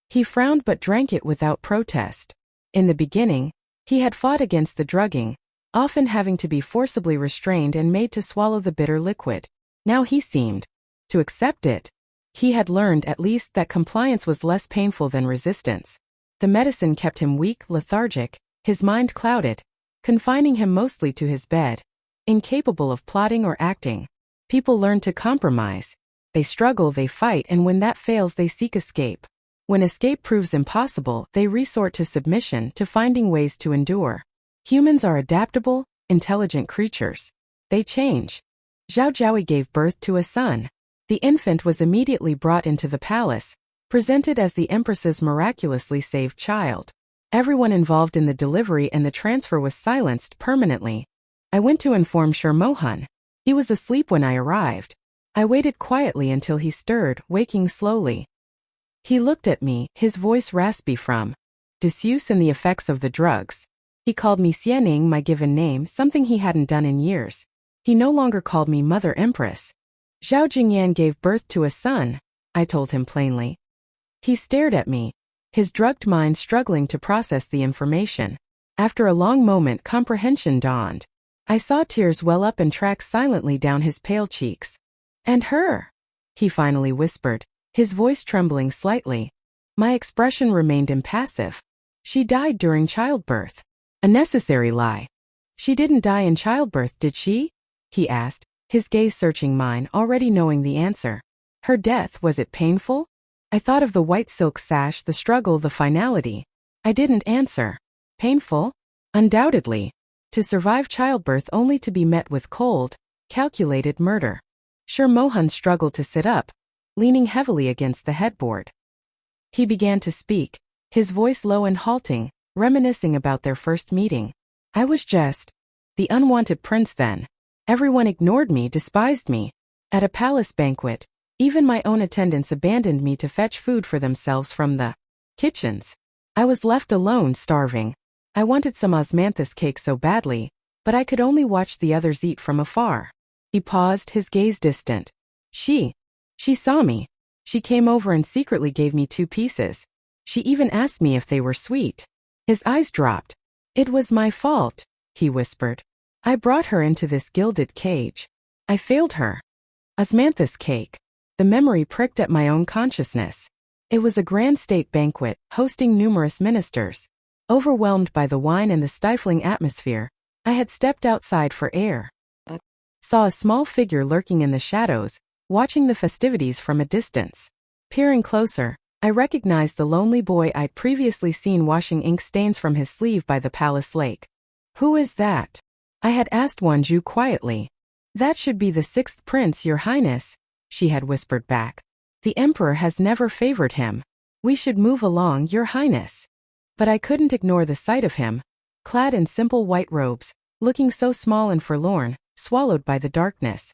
He frowned but drank it without protest. In the beginning, he had fought against the drugging, often having to be forcibly restrained and made to swallow the bitter liquid. Now he seemed to accept it. He had learned, at least, that compliance was less painful than resistance. The medicine kept him weak, lethargic, his mind clouded, confining him mostly to his bed, incapable of plotting or acting. People learn to compromise. They struggle, they fight, and when that fails they seek escape. When escape proves impossible, they resort to submission, to finding ways to endure. Humans are adaptable, intelligent creatures. They change. Zhao Jiaoyi gave birth to a son. The infant was immediately brought into the palace, presented as the Empress's miraculously saved child. Everyone involved in the delivery and the transfer was silenced permanently. I went to inform Shi Mohan. He was asleep when I arrived. I waited quietly until he stirred, waking slowly. He looked at me, his voice raspy from disuse and the effects of the drugs. He called me Xianing, my given name, something he hadn't done in years. He no longer called me Mother Empress. "Zhao Jingyan gave birth to a son," I told him plainly. He stared at me, his drugged mind struggling to process the information. After a long moment, comprehension dawned. I saw tears well up and track silently down his pale cheeks. "And her?" he finally whispered, his voice trembling slightly. My expression remained impassive. "She died during childbirth." A necessary lie. "She didn't die in childbirth, did she?" he asked, his gaze searching mine, already knowing the answer. "Her death, was it painful?" I thought of the white silk sash, the struggle, the finality. I didn't answer. Painful? Undoubtedly. To survive childbirth only to be met with cold, calculated murder. Shi Mohan struggled to sit up, leaning heavily against the headboard. He began to speak, his voice low and halting, reminiscing about their first meeting. "I was just the unwanted prince then. Everyone ignored me, despised me. At a palace banquet, Even my own attendants abandoned me to fetch food for themselves from the kitchens. I was left alone, starving. I wanted some osmanthus cake so badly, but I could only watch the others eat from afar. He paused, his gaze distant. She saw me. She came over and secretly gave me 2 pieces. She even asked me if they were sweet. His eyes dropped. It was my fault, he whispered. I brought her into this gilded cage. I failed her. Osmanthus cake. The memory pricked at my own consciousness. It was a grand state banquet, hosting numerous ministers. Overwhelmed by the wine and the stifling atmosphere, I had stepped outside for air. Saw a small figure lurking in the shadows, watching the festivities from a distance. Peering closer, I recognized the lonely boy I'd previously seen washing ink stains from his sleeve by the palace lake. Who is that? I had asked Wanju quietly. That should be the 6th prince, Your Highness, she had whispered back. The emperor has never favored him. We should move along, Your Highness. But I couldn't ignore the sight of him, clad in simple white robes, looking so small and forlorn, swallowed by the darkness.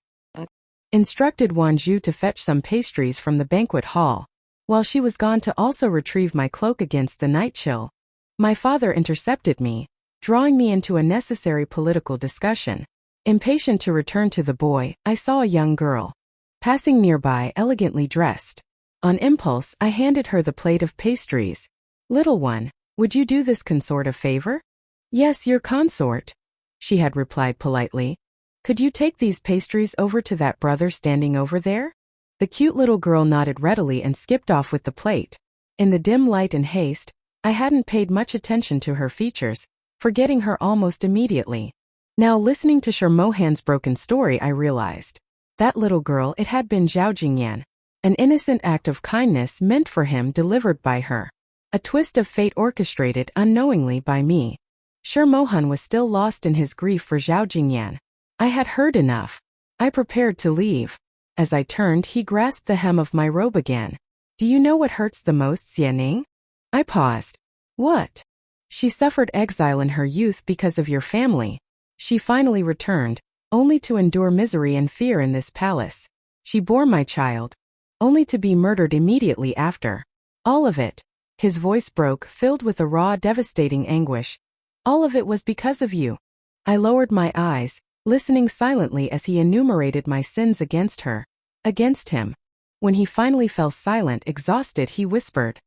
Instructed Wanju to fetch some pastries from the banquet hall, while she was gone to also retrieve my cloak against the night chill. My father intercepted me, drawing me into a necessary political discussion. Impatient to return to the boy, I saw a young girl passing nearby, elegantly dressed. On impulse, I handed her the plate of pastries. Little one, would you do this consort a favor? Yes, your consort, she had replied politely. Could you take these pastries over to that brother standing over there? The cute little girl nodded readily and skipped off with the plate. In the dim light and haste, I hadn't paid much attention to her features, forgetting her almost immediately. Now listening to Shi Mohan's broken story, I realized. That little girl, it had been Zhao Jingyan. An innocent act of kindness meant for him delivered by her. A twist of fate orchestrated unknowingly by me. Shi Mohan was still lost in his grief for Zhao Jingyan. I had heard enough. I prepared to leave. As I turned, he grasped the hem of my robe again. Do you know what hurts the most, Xianing? I paused. What? She suffered exile in her youth because of your family. She finally returned, only to endure misery and fear in this palace. She bore my child, only to be murdered immediately after. All of it. His voice broke, filled with a raw, devastating anguish. All of it was because of you. I lowered my eyes, listening silently as he enumerated my sins against her, against him. When he finally fell silent, exhausted, he whispered,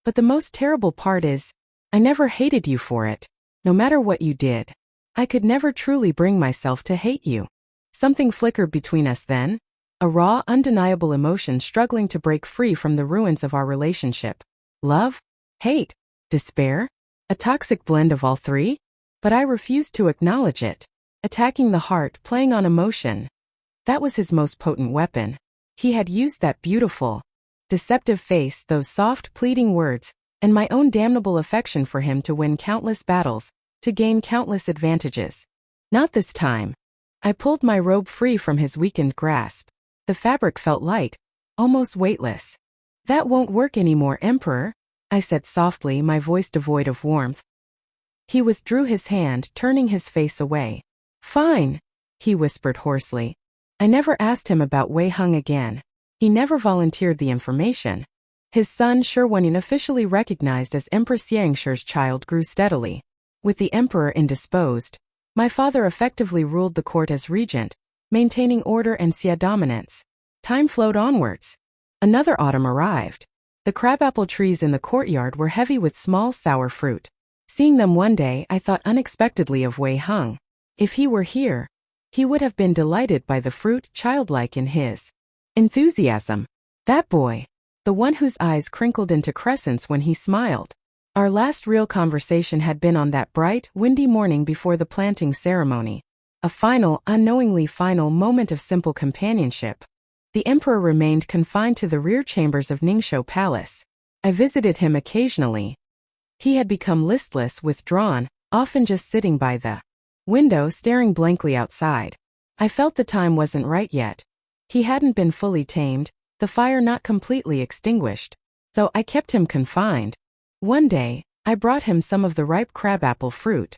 but the most terrible part is, I never hated you for it. No matter what you did, I could never truly bring myself to hate you. Something flickered between us then, a raw, undeniable emotion struggling to break free from the ruins of our relationship. Love? Hate? Despair? A toxic blend of all 3? But I refused to acknowledge it. Attacking the heart, playing on emotion. That was his most potent weapon. He had used that beautiful, deceptive face, those soft, pleading words, and my own damnable affection for him to win countless battles, to gain countless advantages. Not this time. I pulled my robe free from his weakened grasp. The fabric felt light, almost weightless. That won't work anymore, Emperor, I said softly, my voice devoid of warmth. He withdrew his hand, turning his face away. Fine, he whispered hoarsely. I never asked him about Wei Hung again. He never volunteered the information. His son Shi Mohan, officially recognized as Empress Yangshi's child, grew steadily. With the emperor indisposed, my father effectively ruled the court as regent, maintaining order and Xia dominance. Time flowed onwards. Another autumn arrived. The crabapple trees in the courtyard were heavy with small sour fruit. Seeing them one day, I thought unexpectedly of Wei Hung. If he were here, he would have been delighted by the fruit, childlike in his enthusiasm. That boy, the one whose eyes crinkled into crescents when he smiled. Our last real conversation had been on that bright, windy morning before the planting ceremony. A final, unknowingly final moment of simple companionship. The emperor remained confined to the rear chambers of Ningxiu Palace. I visited him occasionally. He had become listless, withdrawn, often just sitting by the window staring blankly outside. I felt the time wasn't right yet. He hadn't been fully tamed, the fire not completely extinguished. So I kept him confined. One day, I brought him some of the ripe crabapple fruit.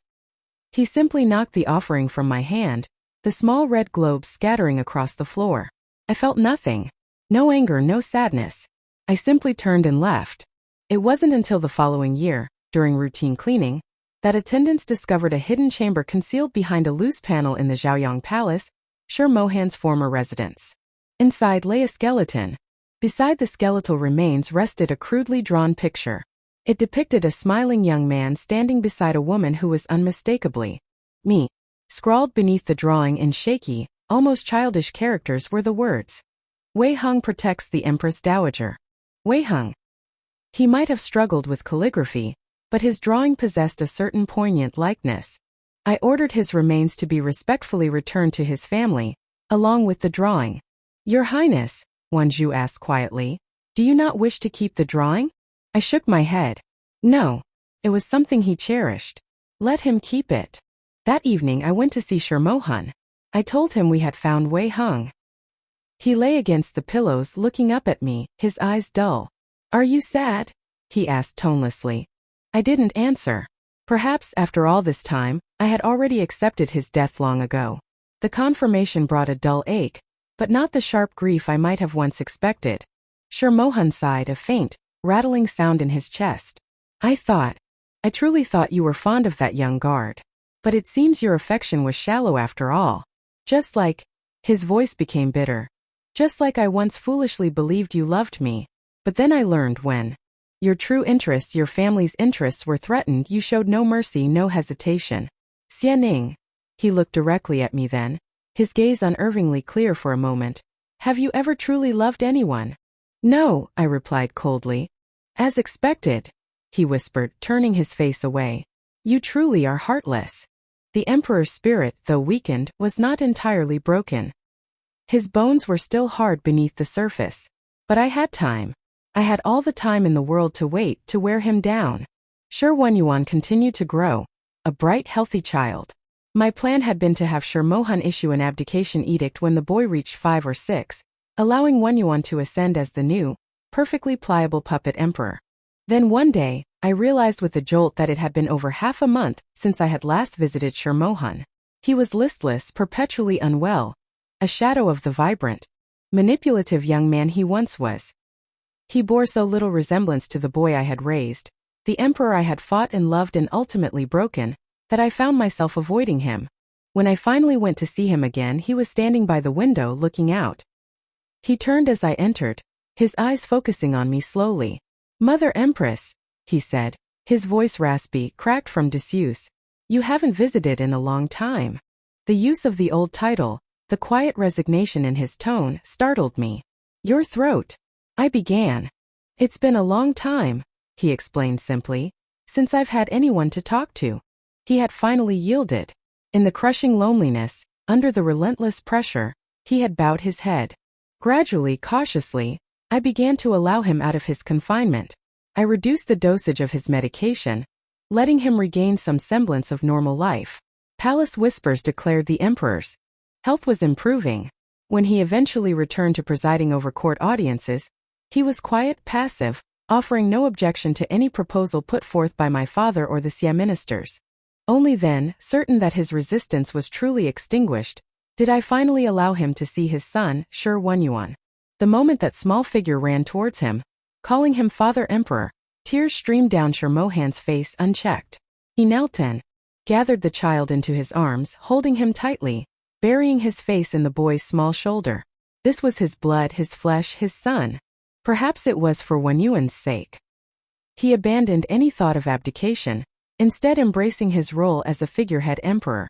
He simply knocked the offering from my hand, the small red globes scattering across the floor. I felt nothing. No anger, no sadness. I simply turned and left. It wasn't until the following year, during routine cleaning, that attendants discovered a hidden chamber concealed behind a loose panel in the Zhaoyang Palace, Shi Mohan's former residence. Inside lay a skeleton. Beside the skeletal remains rested a crudely drawn picture. It depicted a smiling young man standing beside a woman who was unmistakably me. Scrawled beneath the drawing in shaky, almost childish characters were the words, Wei Heng protects the Empress Dowager. Wei Heng. He might have struggled with calligraphy, but his drawing possessed a certain poignant likeness. I ordered his remains to be respectfully returned to his family, along with the drawing. Your Highness, Wanzhu asked quietly, do you not wish to keep the drawing? I shook my head. No. It was something he cherished. Let him keep it. That evening I went to see Shi Mohan. I told him we had found Wei Heng. He lay against the pillows looking up at me, his eyes dull. Are you sad? He asked tonelessly. I didn't answer. Perhaps after all this time, I had already accepted his death long ago. The confirmation brought a dull ache, but not the sharp grief I might have once expected. Shi Mohan sighed, a faint, rattling sound in his chest. I truly thought you were fond of that young guard. But it seems your affection was shallow after all. Just like, his voice became bitter. Just like I once foolishly believed you loved me. But then I learned when your true interests, your family's interests were threatened, you showed no mercy, no hesitation. Xianing. He looked directly at me then, his gaze unervingly clear for a moment. Have you ever truly loved anyone? No, I replied coldly. As expected, he whispered, turning his face away. You truly are heartless. The Emperor's spirit, though weakened, was not entirely broken. His bones were still hard beneath the surface. But I had time. I had all the time in the world to wait, to wear him down. Shi Wenyuan continued to grow, a bright, healthy child. My plan had been to have Shi Mohan issue an abdication edict when the boy reached 5 or 6, allowing Wenyuan to ascend as the new, perfectly pliable puppet emperor. Then one day, I realized with a jolt that it had been over half a month since I had last visited Shi Mohan. He was listless, perpetually unwell, a shadow of the vibrant, manipulative young man he once was. He bore so little resemblance to the boy I had raised, the emperor I had fought and loved and ultimately broken, that I found myself avoiding him. When I finally went to see him again, he was standing by the window looking out. He turned as I entered, his eyes focusing on me slowly. Mother Empress, he said, his voice raspy, cracked from disuse. You haven't visited in a long time. The use of the old title, the quiet resignation in his tone, startled me. Your throat. I began. It's been a long time, he explained simply, since I've had anyone to talk to. He had finally yielded. In the crushing loneliness, under the relentless pressure, he had bowed his head. Gradually, cautiously, I began to allow him out of his confinement. I reduced the dosage of his medication, letting him regain some semblance of normal life. Palace whispers declared the emperor's health was improving. When he eventually returned to presiding over court audiences, he was quiet, passive, offering no objection to any proposal put forth by my father or the Xia ministers. Only then, certain that his resistance was truly extinguished, did I finally allow him to see his son, Shi Wenyuan. The moment that small figure ran towards him, calling him Father Emperor, tears streamed down Shi Mohan's face unchecked. He knelt and gathered the child into his arms, holding him tightly, burying his face in the boy's small shoulder. This was his blood, his flesh, his son. Perhaps it was for Wenyuan's sake. He abandoned any thought of abdication, instead embracing his role as a figurehead emperor.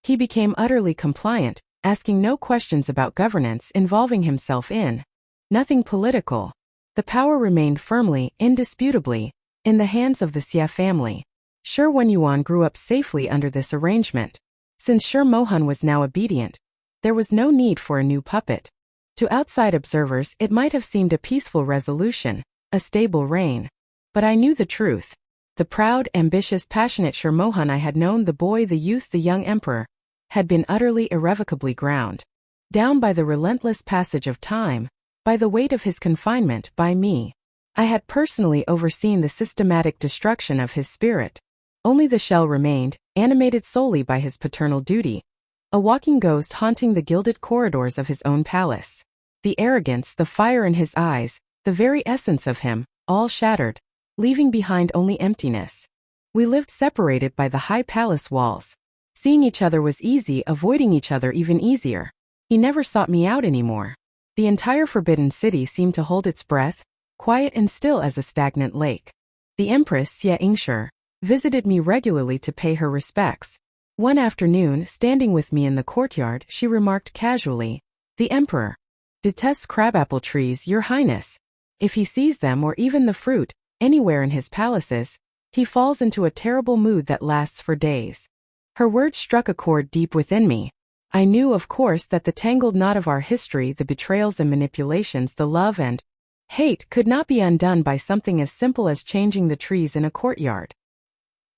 He became utterly compliant, asking no questions about governance, involving himself in nothing political. The power remained firmly, indisputably, in the hands of the Xia family. Shi Wenyuan grew up safely under this arrangement. Since Shi Mohan was now obedient, there was no need for a new puppet. To outside observers, it might have seemed a peaceful resolution, a stable reign. But I knew the truth. The proud, ambitious, passionate Shi Mohan I had known, the boy, the youth, the young emperor, had been utterly, irrevocably ground down by the relentless passage of time, by the weight of his confinement, by me. I had personally overseen the systematic destruction of his spirit. Only the shell remained, animated solely by his paternal duty, a walking ghost haunting the gilded corridors of his own palace. The arrogance, the fire in his eyes, the very essence of him, all shattered, leaving behind only emptiness. We lived separated by the high palace walls. Seeing each other was easy, avoiding each other even easier. He never sought me out anymore. The entire forbidden city seemed to hold its breath, quiet and still as a stagnant lake. The Empress, Xie visited me regularly to pay her respects. One afternoon, standing with me in the courtyard, she remarked casually, "The Emperor detests crabapple trees, Your Highness. If he sees them or even the fruit, anywhere in his palaces, he falls into a terrible mood that lasts for days." Her words struck a chord deep within me. I knew, of course, that the tangled knot of our history, the betrayals and manipulations, the love and hate, could not be undone by something as simple as changing the trees in a courtyard.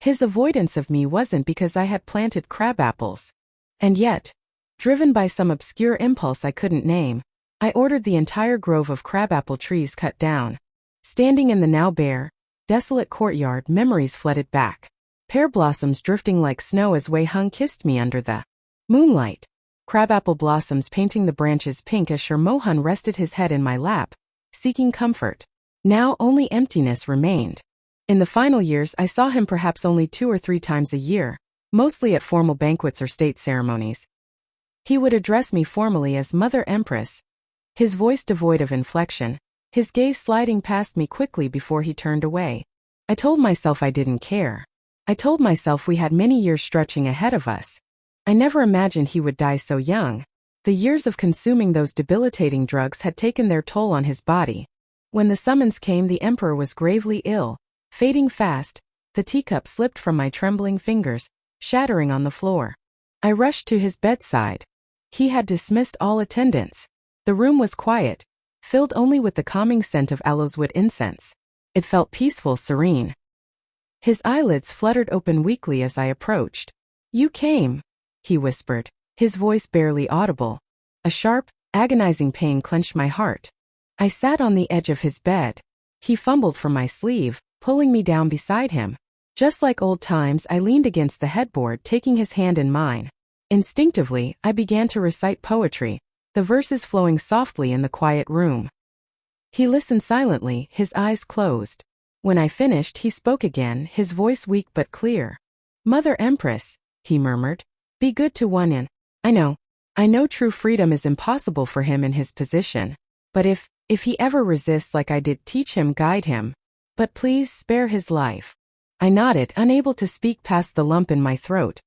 His avoidance of me wasn't because I had planted crabapples. And yet, driven by some obscure impulse I couldn't name, I ordered the entire grove of crabapple trees cut down. Standing in the now bare, desolate courtyard, memories flooded back. Pear blossoms drifting like snow as Wei Hung kissed me under the moonlight. Crabapple blossoms painting the branches pink as Shi Mohan rested his head in my lap, seeking comfort. Now only emptiness remained. In the final years I saw him perhaps only 2 or 3 times a year, mostly at formal banquets or state ceremonies. He would address me formally as Mother Empress, his voice devoid of inflection, his gaze sliding past me quickly before he turned away. I told myself I didn't care. I told myself we had many years stretching ahead of us. I never imagined he would die so young. The years of consuming those debilitating drugs had taken their toll on his body. When the summons came, the Emperor was gravely ill, fading fast. The teacup slipped from my trembling fingers, shattering on the floor. I rushed to his bedside. He had dismissed all attendants. The room was quiet, filled only with the calming scent of aloeswood incense. It felt peaceful, serene. His eyelids fluttered open weakly as I approached. "You came," he whispered, his voice barely audible. A sharp, agonizing pain clenched my heart. I sat on the edge of his bed. He fumbled for my sleeve, pulling me down beside him. Just like old times, I leaned against the headboard, taking his hand in mine. Instinctively, I began to recite poetry, the verses flowing softly in the quiet room. He listened silently, his eyes closed. When I finished, he spoke again, his voice weak but clear. "Mother Empress," he murmured, "be good to one in. I know true freedom is impossible for him in his position. But if he ever resists like I did, teach him, guide him. But please spare his life." I nodded, unable to speak past the lump in my throat.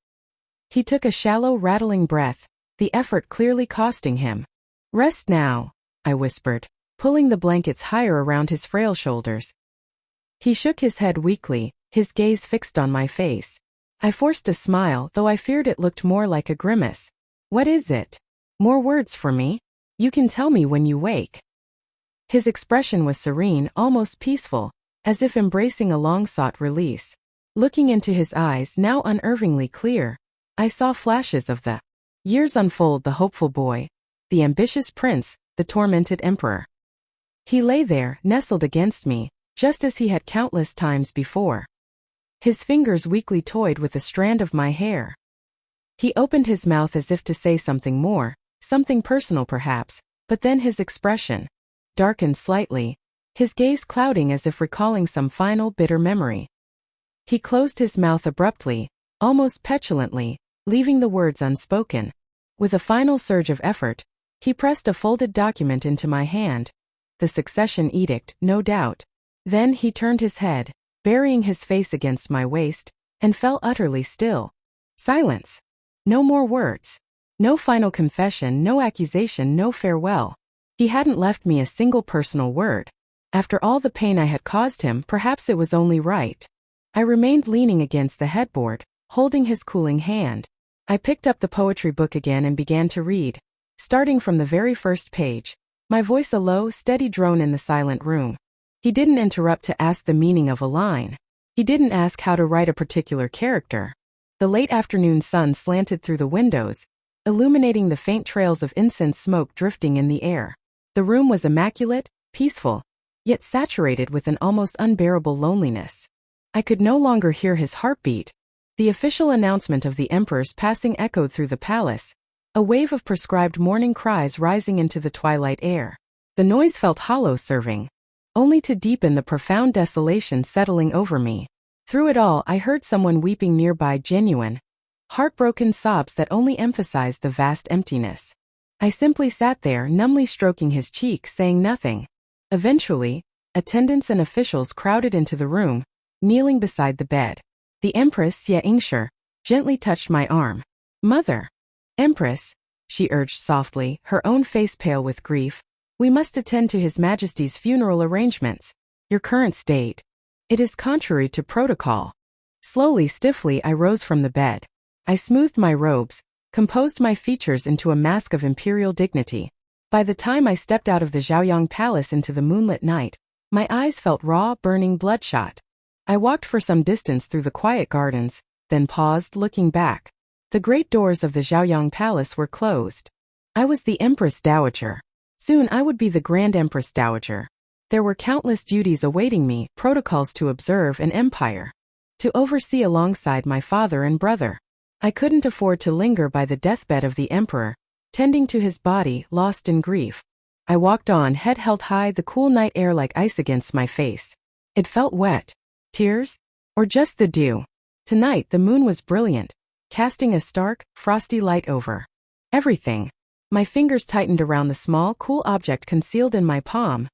He took a shallow, rattling breath, the effort clearly costing him. "Rest now," I whispered, pulling the blankets higher around his frail shoulders. He shook his head weakly, his gaze fixed on my face. I forced a smile, though I feared it looked more like a grimace. "What is it? More words for me? You can tell me when you wake." His expression was serene, almost peaceful, as if embracing a long-sought release. Looking into his eyes, now unervingly clear, I saw flashes of the years unfold: the hopeful boy, the ambitious prince, the tormented emperor. He lay there, nestled against me, just as he had countless times before. His fingers weakly toyed with a strand of my hair. He opened his mouth as if to say something more, something personal perhaps, but then his expression darkened slightly, his gaze clouding as if recalling some final bitter memory. He closed his mouth abruptly, almost petulantly, leaving the words unspoken. With a final surge of effort, he pressed a folded document into my hand. The succession edict, no doubt. Then he turned his head, burying his face against my waist, and fell utterly still. Silence. No more words. No final confession, no accusation, no farewell. He hadn't left me a single personal word. After all the pain I had caused him, perhaps it was only right. I remained leaning against the headboard, holding his cooling hand. I picked up the poetry book again and began to read, starting from the very first page, my voice a low, steady drone in the silent room. He didn't interrupt to ask the meaning of a line. He didn't ask how to write a particular character. The late afternoon sun slanted through the windows, illuminating the faint trails of incense smoke drifting in the air. The room was immaculate, peaceful, yet saturated with an almost unbearable loneliness. I could no longer hear his heartbeat. The official announcement of the emperor's passing echoed through the palace, A wave of prescribed morning cries rising into the twilight air. The noise felt hollow serving, only to deepen the profound desolation settling over me. Through it all, I heard someone weeping nearby, genuine, heartbroken sobs that only emphasized the vast emptiness. I simply sat there, numbly stroking his cheek, saying nothing. Eventually, attendants and officials crowded into the room, kneeling beside the bed. The Empress, Yingshi, gently touched my arm. "Mother." "Empress," she urged softly, her own face pale with grief, "we must attend to His Majesty's funeral arrangements. Your current state. It is contrary to protocol." Slowly, stiffly, I rose from the bed. I smoothed my robes, composed my features into a mask of imperial dignity. By the time I stepped out of the Zhaoyang Palace into the moonlit night, my eyes felt raw, burning, bloodshot. I walked for some distance through the quiet gardens, then paused, looking back. The great doors of the Zhaoyang Palace were closed. I was the Empress Dowager. Soon I would be the Grand Empress Dowager. There were countless duties awaiting me, protocols to observe, an empire to oversee alongside my father and brother. I couldn't afford to linger by the deathbed of the emperor, tending to his body, lost in grief. I walked on, head held high, the cool night air like ice against my face. It felt wet. Tears? Or just the dew? Tonight the moon was brilliant, casting a stark, frosty light over everything. My fingers tightened around the small, cool object concealed in my palm.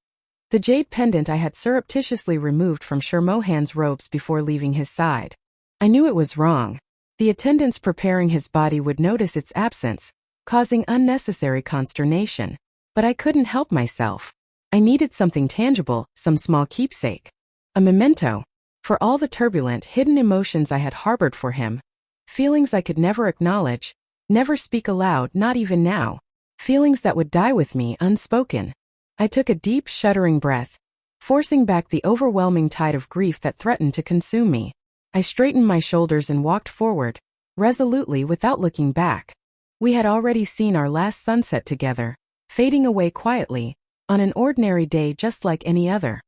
The jade pendant I had surreptitiously removed from Shi Mohan's robes before leaving his side. I knew it was wrong. The attendants preparing his body would notice its absence, causing unnecessary consternation. But I couldn't help myself. I needed something tangible, some small keepsake. A memento. For all the turbulent, hidden emotions I had harbored for him. Feelings I could never acknowledge, never speak aloud, not even now. Feelings that would die with me, unspoken. I took a deep, shuddering breath, forcing back the overwhelming tide of grief that threatened to consume me. I straightened my shoulders and walked forward, resolutely, without looking back. We had already seen our last sunset together, fading away quietly, on an ordinary day just like any other.